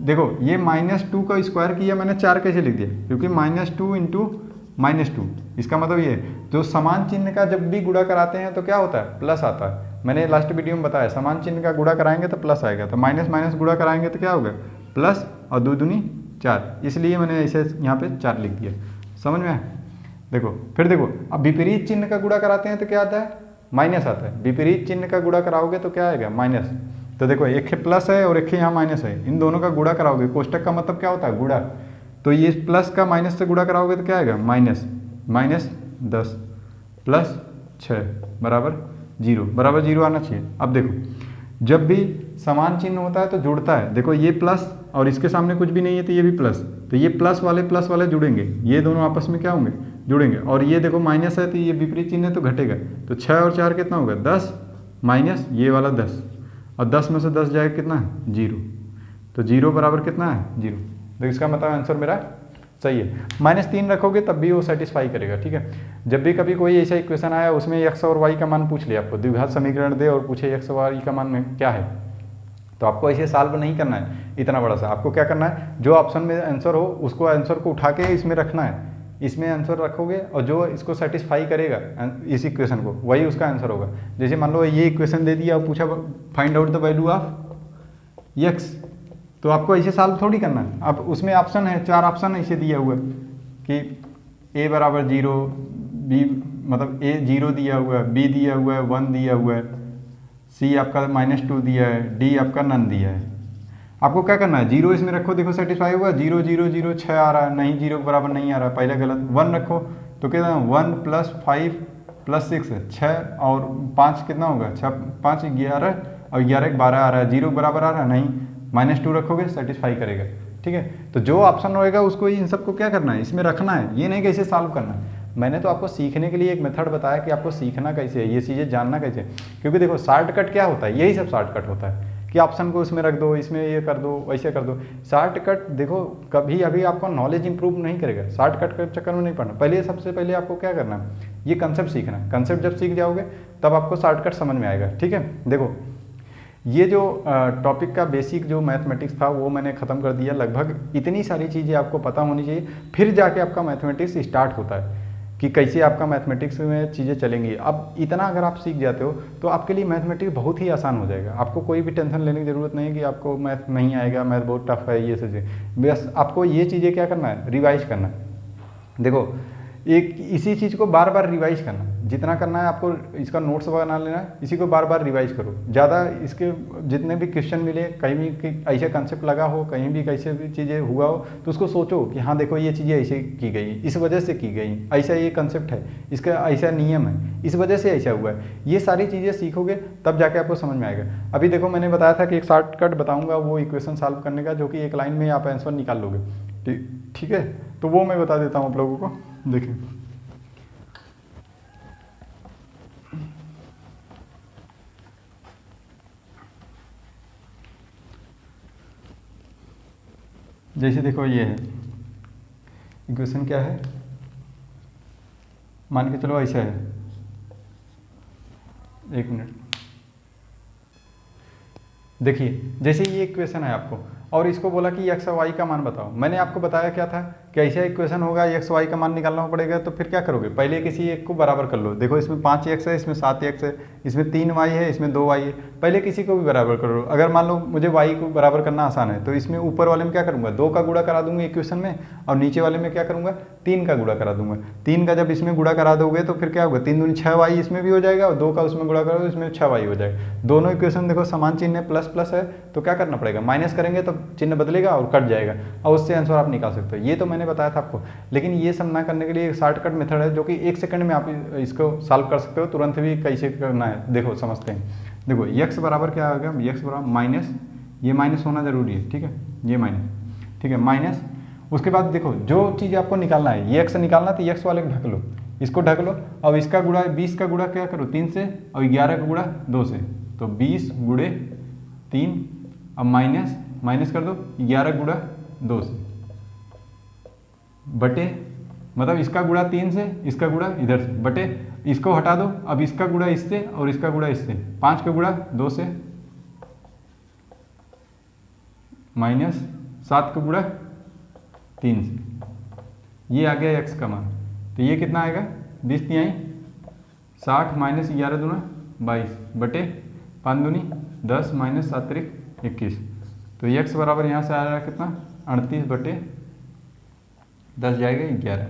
देखो ये -2 का स्क्वायर किया मैंने 4 कैसे लिख दिया, क्योंकि -2 इंटू -2, इसका मतलब ये जो समान चिन्ह का जब भी गुणा कराते हैं तो क्या होता है, प्लस आता है। मैंने लास्ट वीडियो में बताया समान चिन्ह का गुणा कराएंगे तो प्लस आएगा, तो माइनस माइनस गुणा कराएंगे तो क्या होगा, प्लस, और 2 दूनी 4, इसलिए मैंने ऐसे यहाँ पे 4 लिख दिया। समझ में आया? देखो फिर देखो, अब विपरीत चिन्ह का गुणा कराते हैं तो क्या आता है, माइनस आता है। विपरीत चिन्ह का गुणा कराओगे तो क्या आएगा, माइनस। तो देखो एक प्लस है और एक यहाँ माइनस है, इन दोनों का गुणा कराओगे, कोष्टक का मतलब क्या होता है, गुणा, तो ये प्लस का माइनस से गुणा कराओगे तो क्या आएगा, -10 प्लस 6 बराबर 0, बराबर 0 आना चाहिए। अब देखो जब भी समान चिन्ह होता है तो जुड़ता है, देखो ये प्लस और इसके सामने कुछ भी नहीं है तो ये भी प्लस, तो ये प्लस वाले जुड़ेंगे, ये दोनों आपस में क्या होंगे, जुड़ेंगे। और ये देखो माइनस है तो ये विपरीत चिन्ह है तो घटेगा, तो 6 और 4 कितना होगा, 10 माइनस ये वाला 10, और 10 में से 10 जाएगा कितना, 0, तो 0 बराबर कितना है, 0। तो इसका मतलब आंसर मेरा सही है। -3 रखोगे तब भी वो सेटिस्फाई करेगा, ठीक है। जब भी कभी कोई ऐसा इक्वेशन आया उसमें x और y का मान पूछ लिया, आपको द्विघात समीकरण दे और पूछे x और y का मान में क्या है, तो आपको ऐसे सॉल्व नहीं करना है इतना बड़ा सा। आपको क्या करना है, जो ऑप्शन में आंसर हो उसको आंसर को उठा के इसमें रखना है, इसमें आंसर रखोगे और जो इसको सेटिस्फाई करेगा इस इक्वेशन को वही उसका आंसर होगा। जैसे मान लो ये इक्वेशन दे दिया और पूछा find out the value of x, तो आपको ऐसे सॉल्व थोड़ी करना है। अब उसमें ऑप्शन है, 4 ऑप्शन ऐसे दिया हुआ है कि a बराबर 0, b मतलब a 0 दिया हुआ है, b दिया हुआ है 1 दिया हुआ है, c आपका -2 दिया है, d आपका नन दिया है। आपको क्या करना है, 0 इसमें रखो, देखो सेटिस्फाई होगा, 0 0 0 6 आ रहा है, नहीं 0 के बराबर नहीं आ रहा है, पहले गलत। 1 रखो तो कितना, 1 प्लस 5 प्लस 6 है 6, और 5 कितना होगा, 6 5 11, और 11 12 आ रहा है, 0 के बराबर आ रहा है, नहीं, -2 रखोगे सेटिस्फाई करेगा, ठीक है। तो जो ऑप्शन होएगा उसको इन सबको क्या करना है, इसमें रखना है, ये नहीं कैसे सॉल्व करना है। मैंने तो आपको सीखने के लिए एक मेथड बताया कि आपको सीखना कैसे है, ये चीज़ें जानना कैसे, क्योंकि देखो शॉर्टकट क्या होता है, यही सब शॉर्टकट होता है कि ऑप्शन को इसमें रख दो, इसमें ये कर दो, वैसे कर दो। शॉर्टकट देखो कभी अभी आपका नॉलेज इंप्रूव नहीं करेगा, शॉर्टकट के चक्कर में नहीं पड़ना। पहले सबसे पहले आपको क्या करना है, ये कंसेप्ट सीखना है। कंसेप्ट जब सीख जाओगे तब आपको शॉर्टकट समझ में आएगा, ठीक है। देखो ये जो टॉपिक का बेसिक जो मैथमेटिक्स था वो मैंने ख़त्म कर दिया। लगभग इतनी सारी चीज़ें आपको पता होनी चाहिए, फिर जाके आपका मैथमेटिक्स स्टार्ट होता है कि कैसे आपका मैथमेटिक्स में चीज़ें चलेंगी। अब इतना अगर आप सीख जाते हो तो आपके लिए मैथमेटिक्स बहुत ही आसान हो जाएगा। आपको कोई भी टेंशन लेने की ज़रूरत नहीं है कि आपको मैथ नहीं आएगा, मैथ बहुत टफ है, ये सब चीज़ें। बस आपको ये चीज़ें क्या करना है, रिवाइज करना है। देखो एक इसी चीज़ को बार बार रिवाइज करना, जितना करना है आपको, इसका नोट्स बना लेना है, इसी को बार बार रिवाइज करो। ज़्यादा इसके जितने भी क्वेश्चन मिले, कहीं भी ऐसा कंसेप्ट लगा हो, कहीं भी कैसे भी चीज़ें हुआ हो, तो उसको सोचो कि हाँ देखो ये चीज़ें ऐसे की गई, इस वजह से की गई, ऐसा ये कंसेप्ट है, इसका ऐसा नियम है, इस वजह से ऐसा हुआ है। ये सारी चीज़ें सीखोगे तब जाके आपको समझ में आएगा। अभी देखो मैंने बताया था कि एक शॉर्टकट बताऊँगा वो इक्वेशन सॉल्व करने का, जो कि एक लाइन में आप आंसर निकाल लोगे, ठीक है। तो वो मैं बता देता हूँ आप लोगों को, देखिए जैसे देखो ये है इक्वेशन, क्या है, मान के चलो ऐसा है, एक मिनट, देखिए जैसे ये इक्वेशन है आपको और इसको बोला कि x और y का मान बताओ। मैंने आपको बताया क्या था कि ऐसा इक्वेशन होगा, x y का मान निकालना पड़ेगा। तो फिर क्या करोगे, पहले किसी एक को बराबर कर लो। देखो इसमें 5x है, इसमें 7x है, इसमें 3y है, इसमें 2y है। पहले किसी को भी बराबर करो। अगर मान लो मुझे y को बराबर करना आसान है तो इसमें ऊपर वाले में क्या करूँगा, 2 का गुणा करा दूंगा इक्वेशन में, और नीचे वाले में क्या करूँगा, 3 का गुणा करा दूंगा। 3 का जब इसमें गुणा करा दोगे तो फिर क्या होगा, 3 दूनी 6y इसमें भी हो जाएगा, और 2 का उसमें गुणा करोगे इसमें 6y हो जाएगा। दोनों इक्वेशन देखो समान चिन्ह है, प्लस प्लस है, तो क्या करना पड़ेगा, माइनस करेंगे तो चिन्ह बदलेगा और कट जाएगा, और उससे आंसर आप निकाल सकते हो। ये तो मैंने बताया था आपको। लेकिन ये सब ना करने के लिए एक शॉर्टकट मेथड है जो कि 1 सेकंड में आप इसको सॉल्व कर सकते हो, तुरंत भी कैसे करना है देखो समझते हैं। देखो x बराबर क्या होगा, x बराबर माइनस, ये माइनस होना जरूरी है, ठीक है, ये माइनस, ठीक है, माइनस। उसके बाद देखो जो चीज़ आपको निकालना है, ये x निकालना, तो x वाले को ढक लो, इसको ढक लो, और इसका गुणा 20 का गुणा क्या करो 3 से, और 11 का गुणा 2 से, तो 20 गुणे 3 अब माइनस माइनस कर दो 11 गुणा 2 से बटे, मतलब इसका गुणा 3 से, इसका गुणा इधर से बटे, इसको हटा दो, अब इसका गुणा इससे और इसका गुणा इससे, 5 का गुणा 2 से माइनस 7 का गुणा 3 से, ये आ गया x का मान। तो ये कितना आएगा 20 तिहाई 60 माइनस 11 दूना 22 बटे 5 दूनी 10 माइनस 7 तिरिक 21। तो x बराबर यहाँ से आ रहा है कितना 38 बटे 10 जाएगा 11।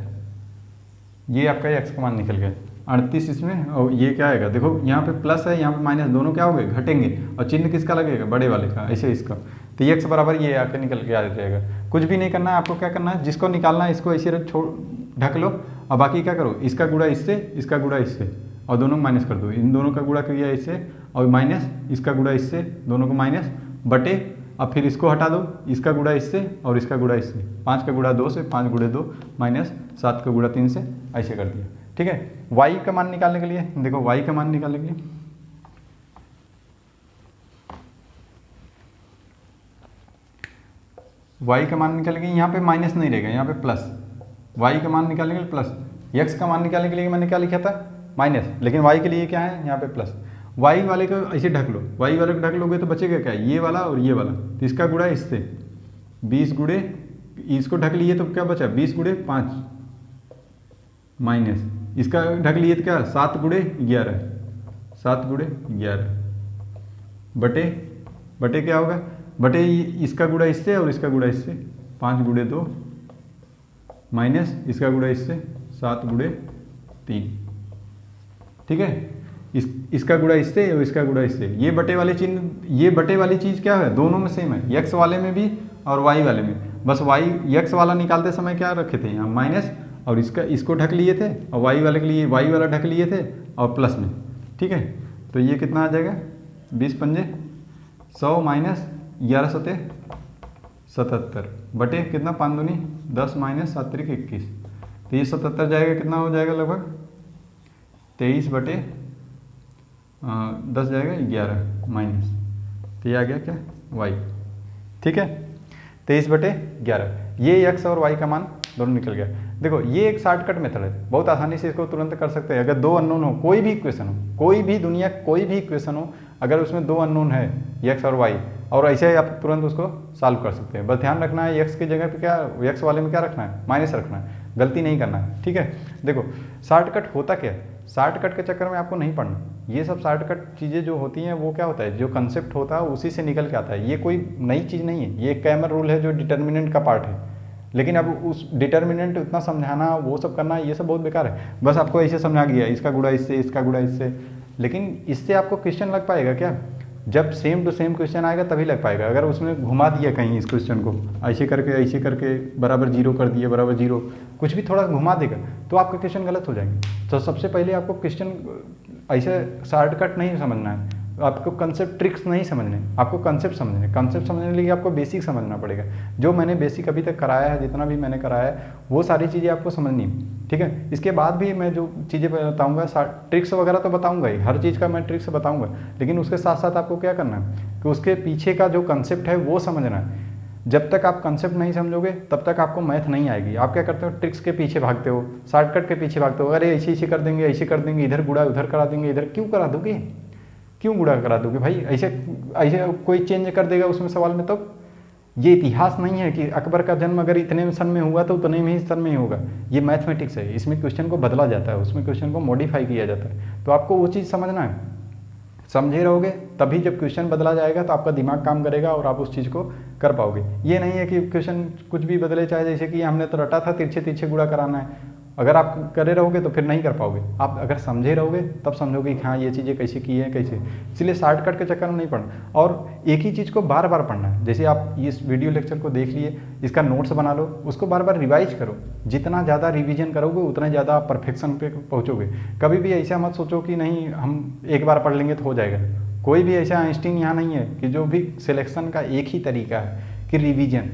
ये आपका x का मान निकल गया 38 इसमें, और ये क्या आएगा देखो यहाँ पे प्लस है यहाँ पे माइनस, दोनों क्या हो गए घटेंगे, और चिन्ह किसका लगेगा बड़े वाले का, ऐसे इसका। तो ये x बराबर ये आके निकल के आ जाएगा। कुछ भी नहीं करना है आपको, क्या करना है जिसको निकालना है इसको ऐसे छोड़ ढक लो, और बाकी क्या करो इसका गुणा इससे, इसका गुणा इससे, और दोनों को माइनस कर दो। इन दोनों का गुणा किया इससे और माइनस, इसका गुणा इससे, दोनों को माइनस बटे, अब फिर इसको हटा दो, इसका गुणा इससे और इसका गुणा इससे, 5 का गुणा 2 से, 5 गुणे 2 माइनस 7 का गुणा 3 से, ऐसे कर दिया। ठीक है, y का मान निकालने के लिए देखो, y का मान निकालने के लिए y का मान निकालने के लिए यहाँ पे माइनस नहीं रहेगा, यहाँ पे प्लस। y का मान निकालने के लिए प्लस, x का मान निकालने के लिए मैंने क्या लिखा था माइनस, लेकिन y के लिए क्या है यहाँ पे प्लस। y वाले को ऐसे ढक लो, y वाले को ढक लोगे तो बचेगा क्या, ये वाला और ये वाला, तो इसका गुणा इससे 20 गुणे, इसको ढक लिए तो क्या बचा 20 गुणे 5 माइनस, इसका ढक लिए तो क्या 7 गुणे 11, 7 गुणे 11 बटे, बटे क्या होगा बटे इसका गुणा इससे और इसका गुणा इससे, 5 गुणे 2 माइनस इसका गुणा इससे 7 गुणे 3। ठीक है, इसका गुणा इससे और इसका गुणा इससे, ये बटे वाले चिन्ह, ये बटे वाली चीज़ क्या है दोनों में सेम है, x वाले में भी और y वाले में। बस x वाला निकालते समय क्या रखे थे यहाँ माइनस, और इसको ढक लिए थे, और y वाले के लिए y वाला ढक लिए थे और प्लस में। ठीक है, तो ये कितना आ जाएगा 20 पंजे 100 माइनस 11 सते 77 बटे कितना 5 दूनी 10 माइनस 7 तिरिक 21। तो ये 77 जाएगा, कितना हो जाएगा लगभग 23 बटे 10 जाएगा 11 माइनस, तो ये आ गया क्या y। ठीक है, 23 बटे 11, ये x और y का मान दोनों निकल गया। देखो ये एक शॉर्टकट मेथड है, बहुत आसानी से इसको तुरंत कर सकते हैं। अगर 2 अननोन हो, कोई भी इक्वेशन हो, कोई भी दुनिया कोई भी इक्वेशन हो, अगर उसमें 2 अननोन है x और y, और ऐसे ही आप तुरंत उसको सॉल्व कर सकते हैं। बस ध्यान रखना है x की जगह पे क्या, x वाले में क्या रखना है माइनस रखना है, गलती नहीं करना है। ठीक है, देखो शॉर्टकट होता क्या है, शॉर्टकट के चक्कर में आपको नहीं पढ़ना, ये सब शॉर्टकट चीज़ें जो होती हैं वो क्या होता है, जो कंसेप्ट होता है उसी से निकल के आता है। ये कोई नई चीज़ नहीं है, ये कैमर रूल है जो डिटर्मिनेंट का पार्ट है। लेकिन अब उस डिटर्मिनेंट उतना समझाना, वो सब करना, ये सब बहुत बेकार है। बस आपको ऐसे समझा गया इसका गुणा इससे, इसका गुणा इससे, लेकिन इससे आपको क्वेश्चन लग पाएगा क्या, जब सेम टू सेम क्वेश्चन आएगा तभी लग पाएगा। अगर उसमें घुमा दिया कहीं इस क्वेश्चन को ऐसे करके बराबर 0 कर दिए, बराबर 0, कुछ भी थोड़ा घुमा देगा तो आपका क्वेश्चन गलत हो जाएंगे। तो सबसे पहले आपको क्वेश्चन ऐसे शॉर्टकट नहीं समझना है, आपको कंसेप्ट ट्रिक्स नहीं समझने, आपको कंसेप्ट समझने। कंसेप्ट समझने के लिए आपको बेसिक समझना पड़ेगा। जो मैंने बेसिक अभी तक कराया है, जितना भी मैंने कराया है, वो सारी चीज़ें आपको समझनी है। ठीक है, इसके बाद भी मैं जो चीज़ें बताऊंगा, ट्रिक्स वगैरह तो बताऊंगा ही, हर चीज़ का मैं ट्रिक्स बताऊंगा, लेकिन उसके साथ साथ आपको क्या करना है कि उसके पीछे का जो कंसेप्ट है वो समझना है। जब तक आप कंसेप्ट नहीं समझोगे तब तक आपको मैथ नहीं आएगी। आप क्या करते हो, ट्रिक्स के पीछे भागते हो, शॉर्टकट के पीछे भागते हो, अरे ऐसे कर देंगे, ऐसे कर देंगे, इधर गुणा उधर करा देंगे, इधर क्यों करा दोगे, क्यों गुणा करा दोगे भाई, ऐसे कोई चेंज कर देगा उसमें सवाल में। तब ये इतिहास नहीं है कि अकबर का जन्म अगर इतने सन में हुआ तो उतने में ही सन में ही होगा। ये मैथमेटिक्स है, इसमें क्वेश्चन को बदला जाता है, उसमें क्वेश्चन को मॉडिफाई किया जाता है। तो आपको वो चीज़ समझना है, समझे रहोगे तभी जब क्वेश्चन बदला जाएगा तो आपका दिमाग काम करेगा और आप उस चीज़ को कर पाओगे। ये नहीं है कि क्वेश्चन कुछ भी बदले, चाहे जैसे कि हमने तो रटा था तिरछे तिरछे गुणा कराना है, अगर आप करे रहोगे तो फिर नहीं कर पाओगे। आप अगर समझे रहोगे तब समझोगे कि हाँ ये चीज़ें कैसे की है कैसे। इसलिए शॉर्टकट के चक्कर में नहीं पढ़ना, और एक ही चीज़ को बार बार पढ़ना है। जैसे आप इस वीडियो लेक्चर को देख लिए, इसका नोट्स बना लो, उसको बार बार रिवाइज करो। जितना ज़्यादा रिवीजन करोगे उतना ज़्यादा आप परफेक्शन पे पहुँचोगे। कभी भी ऐसा मत सोचो कि नहीं हम एक बार पढ़ लेंगे तो हो जाएगा। कोई भी ऐसा आइंस्टीन यहाँ नहीं है कि जो भी सिलेक्शन का एक ही तरीका है कि रिवीजन।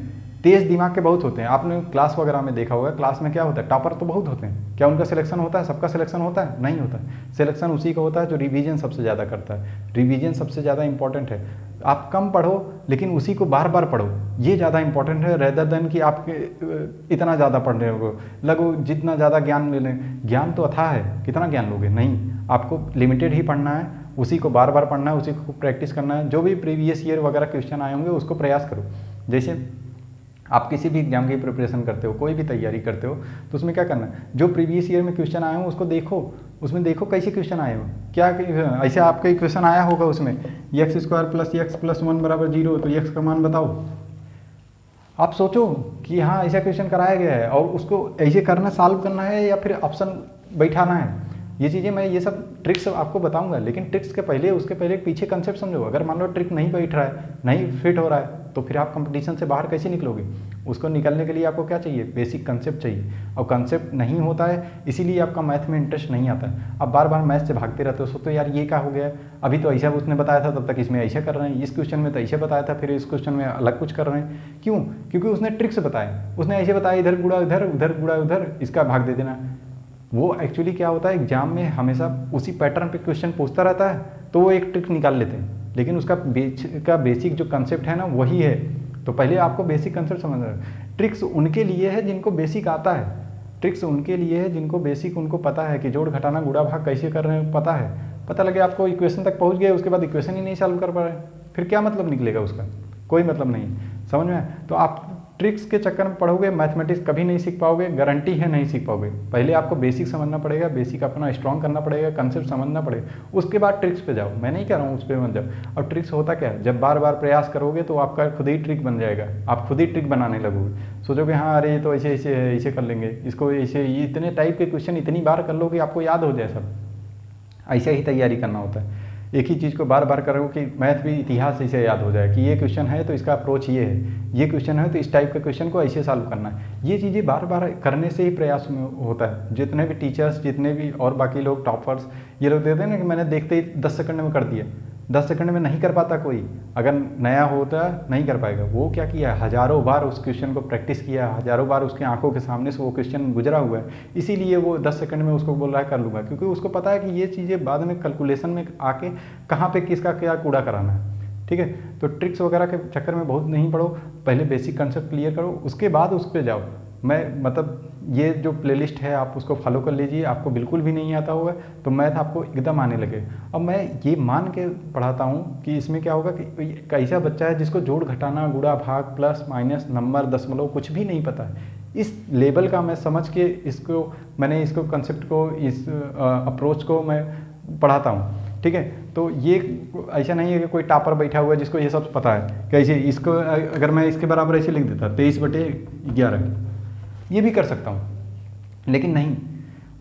तेज़ दिमाग के बहुत होते हैं। आपने क्लास वगैरह में देखा होगा, क्लास में क्या होता है, टॉपर तो बहुत होते हैं। क्या उनका सिलेक्शन होता है? सबका सिलेक्शन होता है? नहीं होता है। सिलेक्शन उसी का होता है जो रिवीजन सबसे ज़्यादा करता है। रिवीजन सबसे ज़्यादा इंपॉर्टेंट है। आप कम पढ़ो लेकिन उसी को बार बार पढ़ो, ये ज़्यादा इंपॉर्टेंट है रेदर देन कि आप इतना ज़्यादा पढ़ रहे हो। लगो जितना ज़्यादा ज्ञान ले लें, ज्ञान तो अथाह है, कितना ज्ञान लोगे? नहीं, आपको लिमिटेड ही पढ़ना है, उसी को बार बार पढ़ना है, उसी को प्रैक्टिस करना है। जो भी प्रीवियस ईयर वगैरह क्वेश्चन आए होंगे उसको प्रयास करो। जैसे आप किसी भी एग्जाम की प्रिपरेशन करते हो, कोई भी तैयारी करते हो, तो उसमें क्या करना है, जो प्रीवियस ईयर में क्वेश्चन आए हो उसको देखो, उसमें देखो कैसे क्वेश्चन आए हो। क्या ऐसे आपका क्वेश्चन आया होगा उसमें x² + x + 1 = 0, तो x का मान बताओ। आप सोचो कि हाँ ऐसा क्वेश्चन कराया गया है और उसको ऐसे करना, सॉल्व करना है या फिर ऑप्शन बैठाना है। ये चीज़ें मैं ये सब ट्रिक्स आपको बताऊंगा, लेकिन ट्रिक्स के पहले, उसके पहले पीछे कंसेप्ट समझो। अगर मान लो ट्रिक नहीं बैठ रहा है, नहीं फिट हो रहा है, तो फिर आप कंपटीशन से बाहर कैसे निकलोगे? उसको निकलने के लिए आपको क्या चाहिए? बेसिक कंसेप्ट चाहिए। और कंसेप्ट नहीं होता है, इसीलिए आपका मैथ में इंटरेस्ट नहीं आता है। आप बार बार मैथ से भागते रहते हो, सोचते हो यार ये क्या हो गया, अभी तो ऐसा उसने बताया था, तब तक इसमें ऐसा कर रहे हैं, इस क्वेश्चन में तो ऐसे बताया था, फिर इस क्वेश्चन में अलग कुछ कर रहे हैं। क्यों? क्योंकि उसने ट्रिक्स बताए, उसने ऐसे बताया, इधर गुड़ा इधर, उधर गुड़ा उधर, इसका भाग दे देना। वो एक्चुअली क्या होता है, एग्जाम में हमेशा उसी पैटर्न पे क्वेश्चन पूछता रहता है, तो वो एक ट्रिक निकाल लेते हैं, लेकिन उसका बेसिक जो कंसेप्ट है ना वही है। तो पहले आपको बेसिक कंसेप्ट समझना है। ट्रिक्स उनके लिए है जिनको बेसिक आता है, ट्रिक्स उनके लिए है जिनको बेसिक उनको पता है कि जोड़ घटाना गुणा भाग कैसे कर रहे हैं, पता है। पता लगे आपको इक्वेशन तक पहुंच गए, उसके बाद इक्वेशन ही नहीं सॉल्व कर पा रहे, फिर क्या मतलब निकलेगा उसका? कोई मतलब नहीं। समझ में? तो आप ट्रिक्स के चक्कर में पढ़ोगे, मैथमेटिक्स कभी नहीं सीख पाओगे, गारंटी है नहीं सीख पाओगे। पहले आपको बेसिक समझना पड़ेगा, बेसिक अपना स्ट्रॉन्ग करना पड़ेगा, कंसेप्ट समझना पड़ेगा, उसके बाद ट्रिक्स पे जाओ। मैं नहीं कह रहा हूँ उस पर मत जाओ। और ट्रिक्स होता क्या है, जब बार बार प्रयास करोगे तो आपका खुद ही ट्रिक बन जाएगा, आप खुद ही ट्रिक बनाने लगोगे। सोचोगे हाँ अरे तो ऐसे ऐसे ऐसे कर लेंगे इसको, ऐसे इतने टाइप के क्वेश्चन इतनी बार कर लो कि आपको याद हो जाए सब। ऐसे ही तैयारी करना होता है। एक ही चीज़ को बार बार करो कि मैथ भी इतिहास ऐसे याद हो जाए कि ये क्वेश्चन है तो इसका अप्रोच ये है, ये क्वेश्चन है तो इस टाइप के क्वेश्चन को ऐसे सॉल्व करना है। ये चीज़ें बार बार करने से ही प्रयास में होता है। जितने भी टीचर्स, जितने भी और बाकी लोग टॉपर्स, ये लोग देते हैं ना कि मैंने देखते ही 10 सेकंड में कर दिया, 10 सेकंड में नहीं कर पाता कोई। अगर नया होता नहीं कर पाएगा। वो क्या किया, हज़ारों बार उस क्वेश्चन को प्रैक्टिस किया, हज़ारों बार उसके आंखों के सामने से वो क्वेश्चन गुजरा हुआ है, इसीलिए वो 10 सेकंड में उसको बोल रहा है कर लूँगा, क्योंकि उसको पता है कि ये चीज़ें बाद में कैलकुलेशन में आके कहाँ पे किसका क्या कूड़ा कराना है। ठीक है, तो ट्रिक्स वगैरह के चक्कर में बहुत नहीं पढ़ो, पहले बेसिक कंसेप्ट क्लियर करो, उसके बाद उस पर जाओ। मैं मतलब ये जो प्लेलिस्ट है आप उसको फॉलो कर लीजिए। आपको बिल्कुल भी नहीं आता होगा तो मैथ आपको एकदम आने लगे। अब मैं ये मान के पढ़ाता हूँ कि इसमें क्या होगा कि कैसा बच्चा है जिसको जोड़ घटाना, गुणा भाग, प्लस माइनस, नंबर, दशमलव कुछ भी नहीं पता है, इस लेवल का मैं समझ के मैंने इसको कंसेप्ट को, इस अप्रोच को मैं पढ़ाता हूँ। ठीक है, तो ये ऐसा नहीं है कि कोई टॉपर बैठा हुआ है जिसको ये सब पता है। कैसे इसको अगर मैं इसके बराबर ऐसे लिख देता 23/11, ये भी कर सकता हूँ, लेकिन नहीं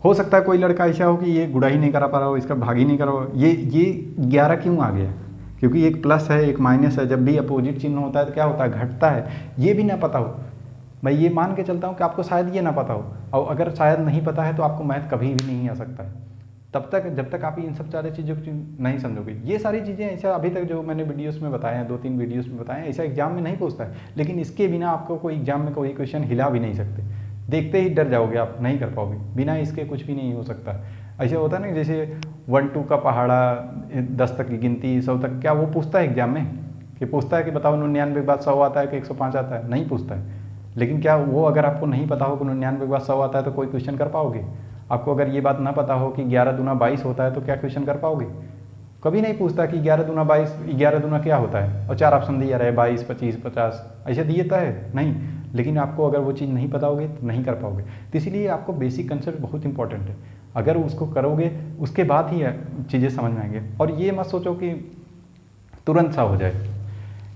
हो सकता है कोई लड़का ऐसा हो कि ये गुणा ही नहीं करा पा रहा हो, इसका भाग ही नहीं करा हो। ये 11 क्यों आ गया? क्योंकि एक प्लस है एक माइनस है, जब भी अपोजिट चिन्ह होता है तो क्या होता है, घटता है। ये भी ना पता हो, मैं ये मान के चलता हूँ कि आपको शायद ये ना पता हो, और अगर शायद नहीं पता है तो आपको मैथ कभी भी नहीं आ सकता है तब तक, जब तक आप इन सब सारी चीज़ों को नहीं समझोगे। ये सारी चीज़ें ऐसा अभी तक जो मैंने वीडियोस में बताए हैं, 2-3 वीडियोस में बताए हैं, ऐसा एग्जाम में नहीं पूछता है। लेकिन इसके बिना आपको कोई एग्जाम में कोई क्वेश्चन हिला भी नहीं सकते, देखते ही डर जाओगे, आप नहीं कर पाओगे। बिना इसके कुछ भी नहीं हो सकता। ऐसे होता है ना, जैसे 1-2 का पहाड़ा, 10 तक की गिनती, 100 तक, क्या वो पूछता है एग्जाम में? कि पूछता है कि बताओ 99 के बाद 100 आता है कि 105 आता है? नहीं पूछता है। लेकिन क्या वो अगर आपको नहीं पता हो कि 99 के बाद 100 आता है तो कोई क्वेश्चन कर पाओगे? आपको अगर ये बात ना पता हो कि 11 दूना 22 होता है तो क्या क्वेश्चन कर पाओगे? कभी नहीं पूछता कि 11 दूना 22, 11 दूना क्या होता है, और 4 ऑप्शन दिया रहे 22, 25, 50 ऐसे दिए तो है नहीं। लेकिन आपको अगर वो चीज़ नहीं पता होगी तो नहीं कर पाओगे। तो इसलिए आपको बेसिक कंसेप्ट बहुत इंपॉर्टेंट है। अगर उसको करोगे उसके बाद ही चीज़ें समझ में आएंगे। और ये मत सोचो कि तुरंत सा हो जाए।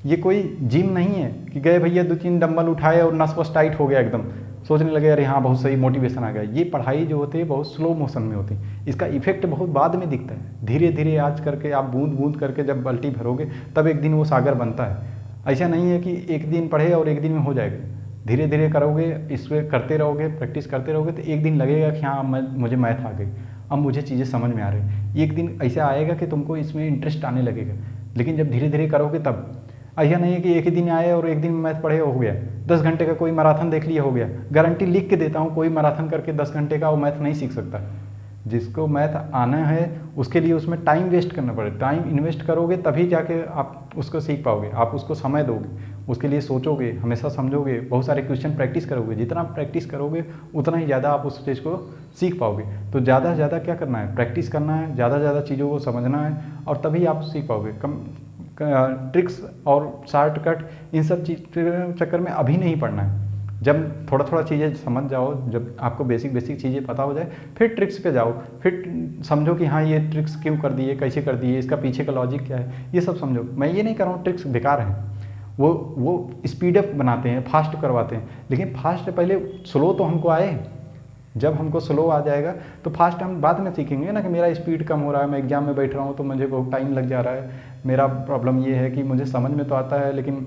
ये कोई जिम नहीं है कि गए भैया 2-3 डंबल उठाए और नस वस टाइट हो गया एकदम, सोचने लगे अरे हाँ बहुत सही मोटिवेशन आ गया। ये पढ़ाई जो होती है बहुत स्लो मोशन में होती है, इसका इफेक्ट बहुत बाद में दिखता है। धीरे धीरे आज करके आप बूंद बूंद करके जब बाल्टी भरोगे तब एक दिन वो सागर बनता है। ऐसा नहीं है कि एक दिन पढ़े और एक दिन में हो जाएगा। धीरे धीरे करोगे, इसमें करते रहोगे, प्रैक्टिस करते रहोगे तो एक दिन लगेगा कि हाँ मुझे मैथ आ गई, अब मुझे चीज़ें समझ में आ रही। एक दिन ऐसा आएगा कि तुमको इसमें इंटरेस्ट आने लगेगा। लेकिन जब धीरे धीरे करोगे तब, ऐसा नहीं है कि एक ही दिन आए और एक दिन मैथ पढ़े हो गया, 10 घंटे का कोई मैराथन देख लिया हो गया। गारंटी लिख के देता हूँ, कोई मैराथन करके 10 घंटे का वो मैथ नहीं सीख सकता। जिसको मैथ आना है उसके लिए उसमें टाइम वेस्ट करना पड़े, टाइम इन्वेस्ट करोगे तभी जाके आप उसको सीख पाओगे। आप उसको समय दोगे, उसके लिए सोचोगे, हमेशा समझोगे, बहुत सारे क्वेश्चन प्रैक्टिस करोगे। जितना प्रैक्टिस करोगे उतना ही ज़्यादा आप उस चीज़ को सीख पाओगे। तो ज़्यादा से ज़्यादा क्या करना है, प्रैक्टिस करना है, ज़्यादा से ज़्यादा चीज़ों को समझना है और तभी आप सीख पाओगे। ट्रिक्स और शॉर्टकट इन सब चीज़ चक्कर में अभी नहीं पढ़ना है। जब थोड़ा थोड़ा चीज़ें समझ जाओ, जब आपको बेसिक चीज़ें पता हो जाए, फिर ट्रिक्स पे जाओ, फिर समझो कि हाँ ये ट्रिक्स क्यों कर दिए, कैसे कर दिए, इसका पीछे का लॉजिक क्या है, ये सब समझो। मैं ये नहीं कर रहा हूँ ट्रिक्स बेकार हैं, वो स्पीड अप बनाते हैं, फास्ट करवाते हैं, लेकिन फास्ट पहले स्लो तो हमको आए। जब हमको स्लो आ जाएगा तो फास्ट हम बाद में सीखेंगे ना कि मेरा स्पीड कम हो रहा है, मैं एग्जाम में बैठ रहा हूँ तो मुझे बहुत टाइम लग जा रहा है, मेरा प्रॉब्लम ये है कि मुझे समझ में तो आता है लेकिन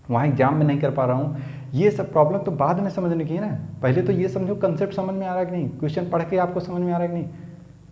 वहाँ एग्जाम में नहीं कर पा रहा हूँ। ये सब प्रॉब्लम तो बाद में समझने की है ना। पहले तो ये समझो कंसेप्ट समझ में आ रहा है कि नहीं, क्वेश्चन पढ़ के आपको समझ में आ रहा है कि नहीं।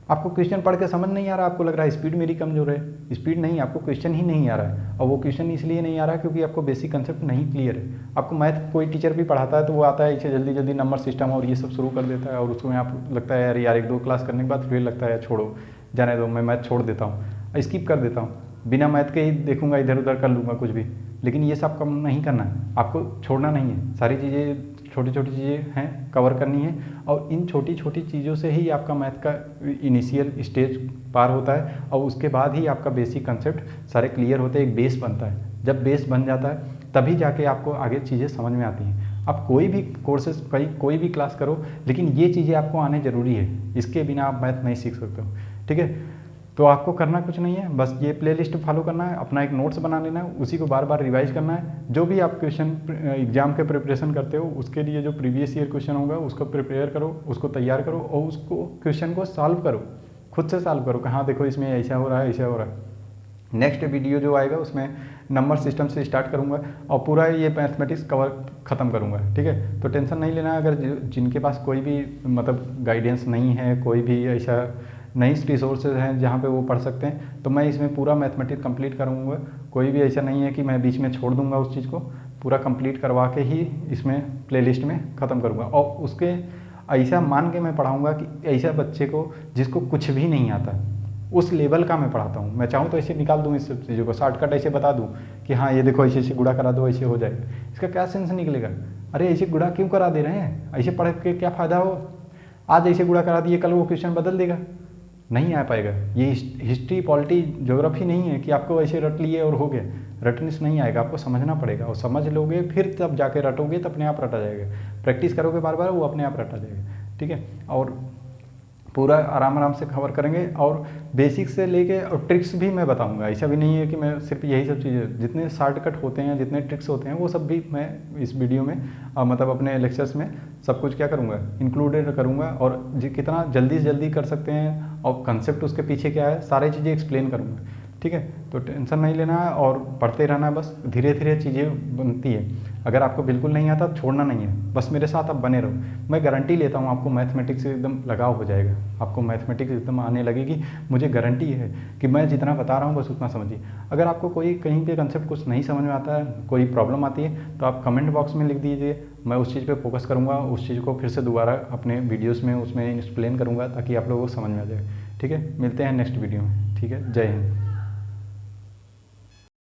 आपको क्वेश्चन पढ़ के समझ नहीं आ रहा, आपको लग रहा है स्पीड मेरी कमजोर है। स्पीड नहीं, आपको क्वेश्चन ही नहीं आ रहा है, और वो क्वेश्चन इसलिए नहीं आ रहा है क्योंकि आपको बेसिक कंसेप्ट नहीं क्लियर है। आपको मैथ कोई टीचर भी पढ़ाता है तो वो आता है इसे जल्दी जल्दी नंबर सिस्टम और ये सब शुरू कर देता है, और उसमें आप लगता है यार 1-2 क्लास करने के बाद फिर लगता है छोड़ो, जाने दो, मैं मैथ छोड़ देता हूँ, स्किप कर देता हूँ, बिना मैथ के ही देखूंगा, इधर उधर कर लूँगा कुछ भी। लेकिन ये सब काम नहीं करना है, आपको छोड़ना नहीं है। सारी चीज़ें छोटी छोटी चीज़ें हैं, कवर करनी है, और इन छोटी छोटी चीज़ों से ही आपका मैथ का इनिशियल स्टेज पार होता है, और उसके बाद ही आपका बेसिक कंसेप्ट सारे क्लियर होते हैं, एक बेस बनता है। जब बेस बन जाता है तभी जाके आपको आगे चीज़ें समझ में आती हैं। आप कोई भी कोर्सेज कोई भी क्लास करो, लेकिन ये चीज़ें आपको आने ज़रूरी है, इसके बिना आप मैथ नहीं सीख सकते हो। ठीक है, तो आपको करना कुछ नहीं है, बस ये प्लेलिस्ट फॉलो करना है, अपना एक नोट्स बना लेना है, उसी को बार बार रिवाइज करना है। जो भी आप क्वेश्चन एग्जाम के प्रिपरेशन करते हो उसके लिए जो प्रीवियस ईयर क्वेश्चन होगा उसको प्रिपेयर करो, उसको तैयार करो, और उसको क्वेश्चन को सॉल्व करो, खुद से सॉल्व करो कि हाँ देखो इसमें ऐसा हो रहा है, ऐसा हो रहा है। नेक्स्ट वीडियो जो आएगा उसमें नंबर सिस्टम से स्टार्ट करूंगा और पूरा ये मैथमेटिक्स कवर ख़त्म करूंगा। ठीक है, तो टेंशन नहीं लेना। अगर जिनके पास कोई भी मतलब गाइडेंस नहीं है, कोई भी ऐसा नई रिसोर्सेज हैं जहाँ पे वो पढ़ सकते हैं, तो मैं इसमें पूरा मैथमेटिक्स कंप्लीट करूँगा। कोई भी ऐसा नहीं है कि मैं बीच में छोड़ दूँगा, उस चीज़ को पूरा कंप्लीट करवा के ही इसमें प्लेलिस्ट में ख़त्म करूँगा। और उसके ऐसा मान के मैं पढ़ाऊँगा कि ऐसा बच्चे को जिसको कुछ भी नहीं आता, उस लेवल का मैं पढ़ाता हूँ। मैं चाहूँ तो ऐसे निकाल दूँ इस सब चीज़ों को, शॉर्टकट ऐसे बता दूँ कि हाँ ये देखो ऐसे ऐसे गुणा करा दो, ऐसे हो जाएगा। इसका क्या सेंस निकलेगा, अरे ऐसे गुणा क्यों करा दे रहे हैं, ऐसे पढ़ के क्या फ़ायदा हो, आज ऐसे गुणा करा दिए कल वो क्वेश्चन बदल देगा, नहीं आ पाएगा। ये हिस्ट्री पॉलिटी ज्योग्राफी नहीं है कि आपको ऐसे रट लिए और हो गया, रटने से नहीं आएगा, आपको समझना पड़ेगा, और समझ लोगे फिर तब जाके रटोगे तो अपने आप रटा जाएगा। प्रैक्टिस करोगे बार बार, वो अपने आप रटा जाएगा। ठीक है, और पूरा आराम आराम से कवर करेंगे, और बेसिक से लेके और ट्रिक्स भी मैं बताऊंगा। ऐसा भी नहीं है कि मैं सिर्फ यही सब चीज़ें, जितने शॉर्टकट होते हैं, जितने ट्रिक्स होते हैं, वो सब भी मैं इस वीडियो में मतलब अपने लेक्चर्स में सब कुछ क्या करूँगा, इंक्लूडेड करूँगा। और कितना जल्दी से जल्दी कर सकते हैं और कंसेप्ट उसके पीछे क्या है, सारी चीज़ें एक्सप्लेन करूँगा। ठीक है, तो टेंशन नहीं लेना है और पढ़ते रहना है, बस धीरे धीरे चीज़ें बनती है। अगर आपको बिल्कुल नहीं आता छोड़ना नहीं है, बस मेरे साथ आप बने रहो। मैं गारंटी लेता हूँ आपको मैथमेटिक्स से एकदम लगाव हो जाएगा, आपको मैथमेटिक्स एकदम आने लगेगी, मुझे गारंटी है कि मैं जितना बता रहा हूँ बस उतना समझिए। अगर आपको कोई कहीं पे कंसेप्ट कुछ नहीं समझ में आता है, कोई प्रॉब्लम आती है, तो आप कमेंट बॉक्स में लिख दीजिए, मैं उस चीज़ पे फोकस करूँगा, उस चीज़ को फिर से दोबारा अपने वीडियोज़ में उसमें एक्सप्लेन करूँगा ताकि आप लोगों को समझ में आ जाए। ठीक है, मिलते हैं नेक्स्ट वीडियो में। ठीक है, जय हिंद।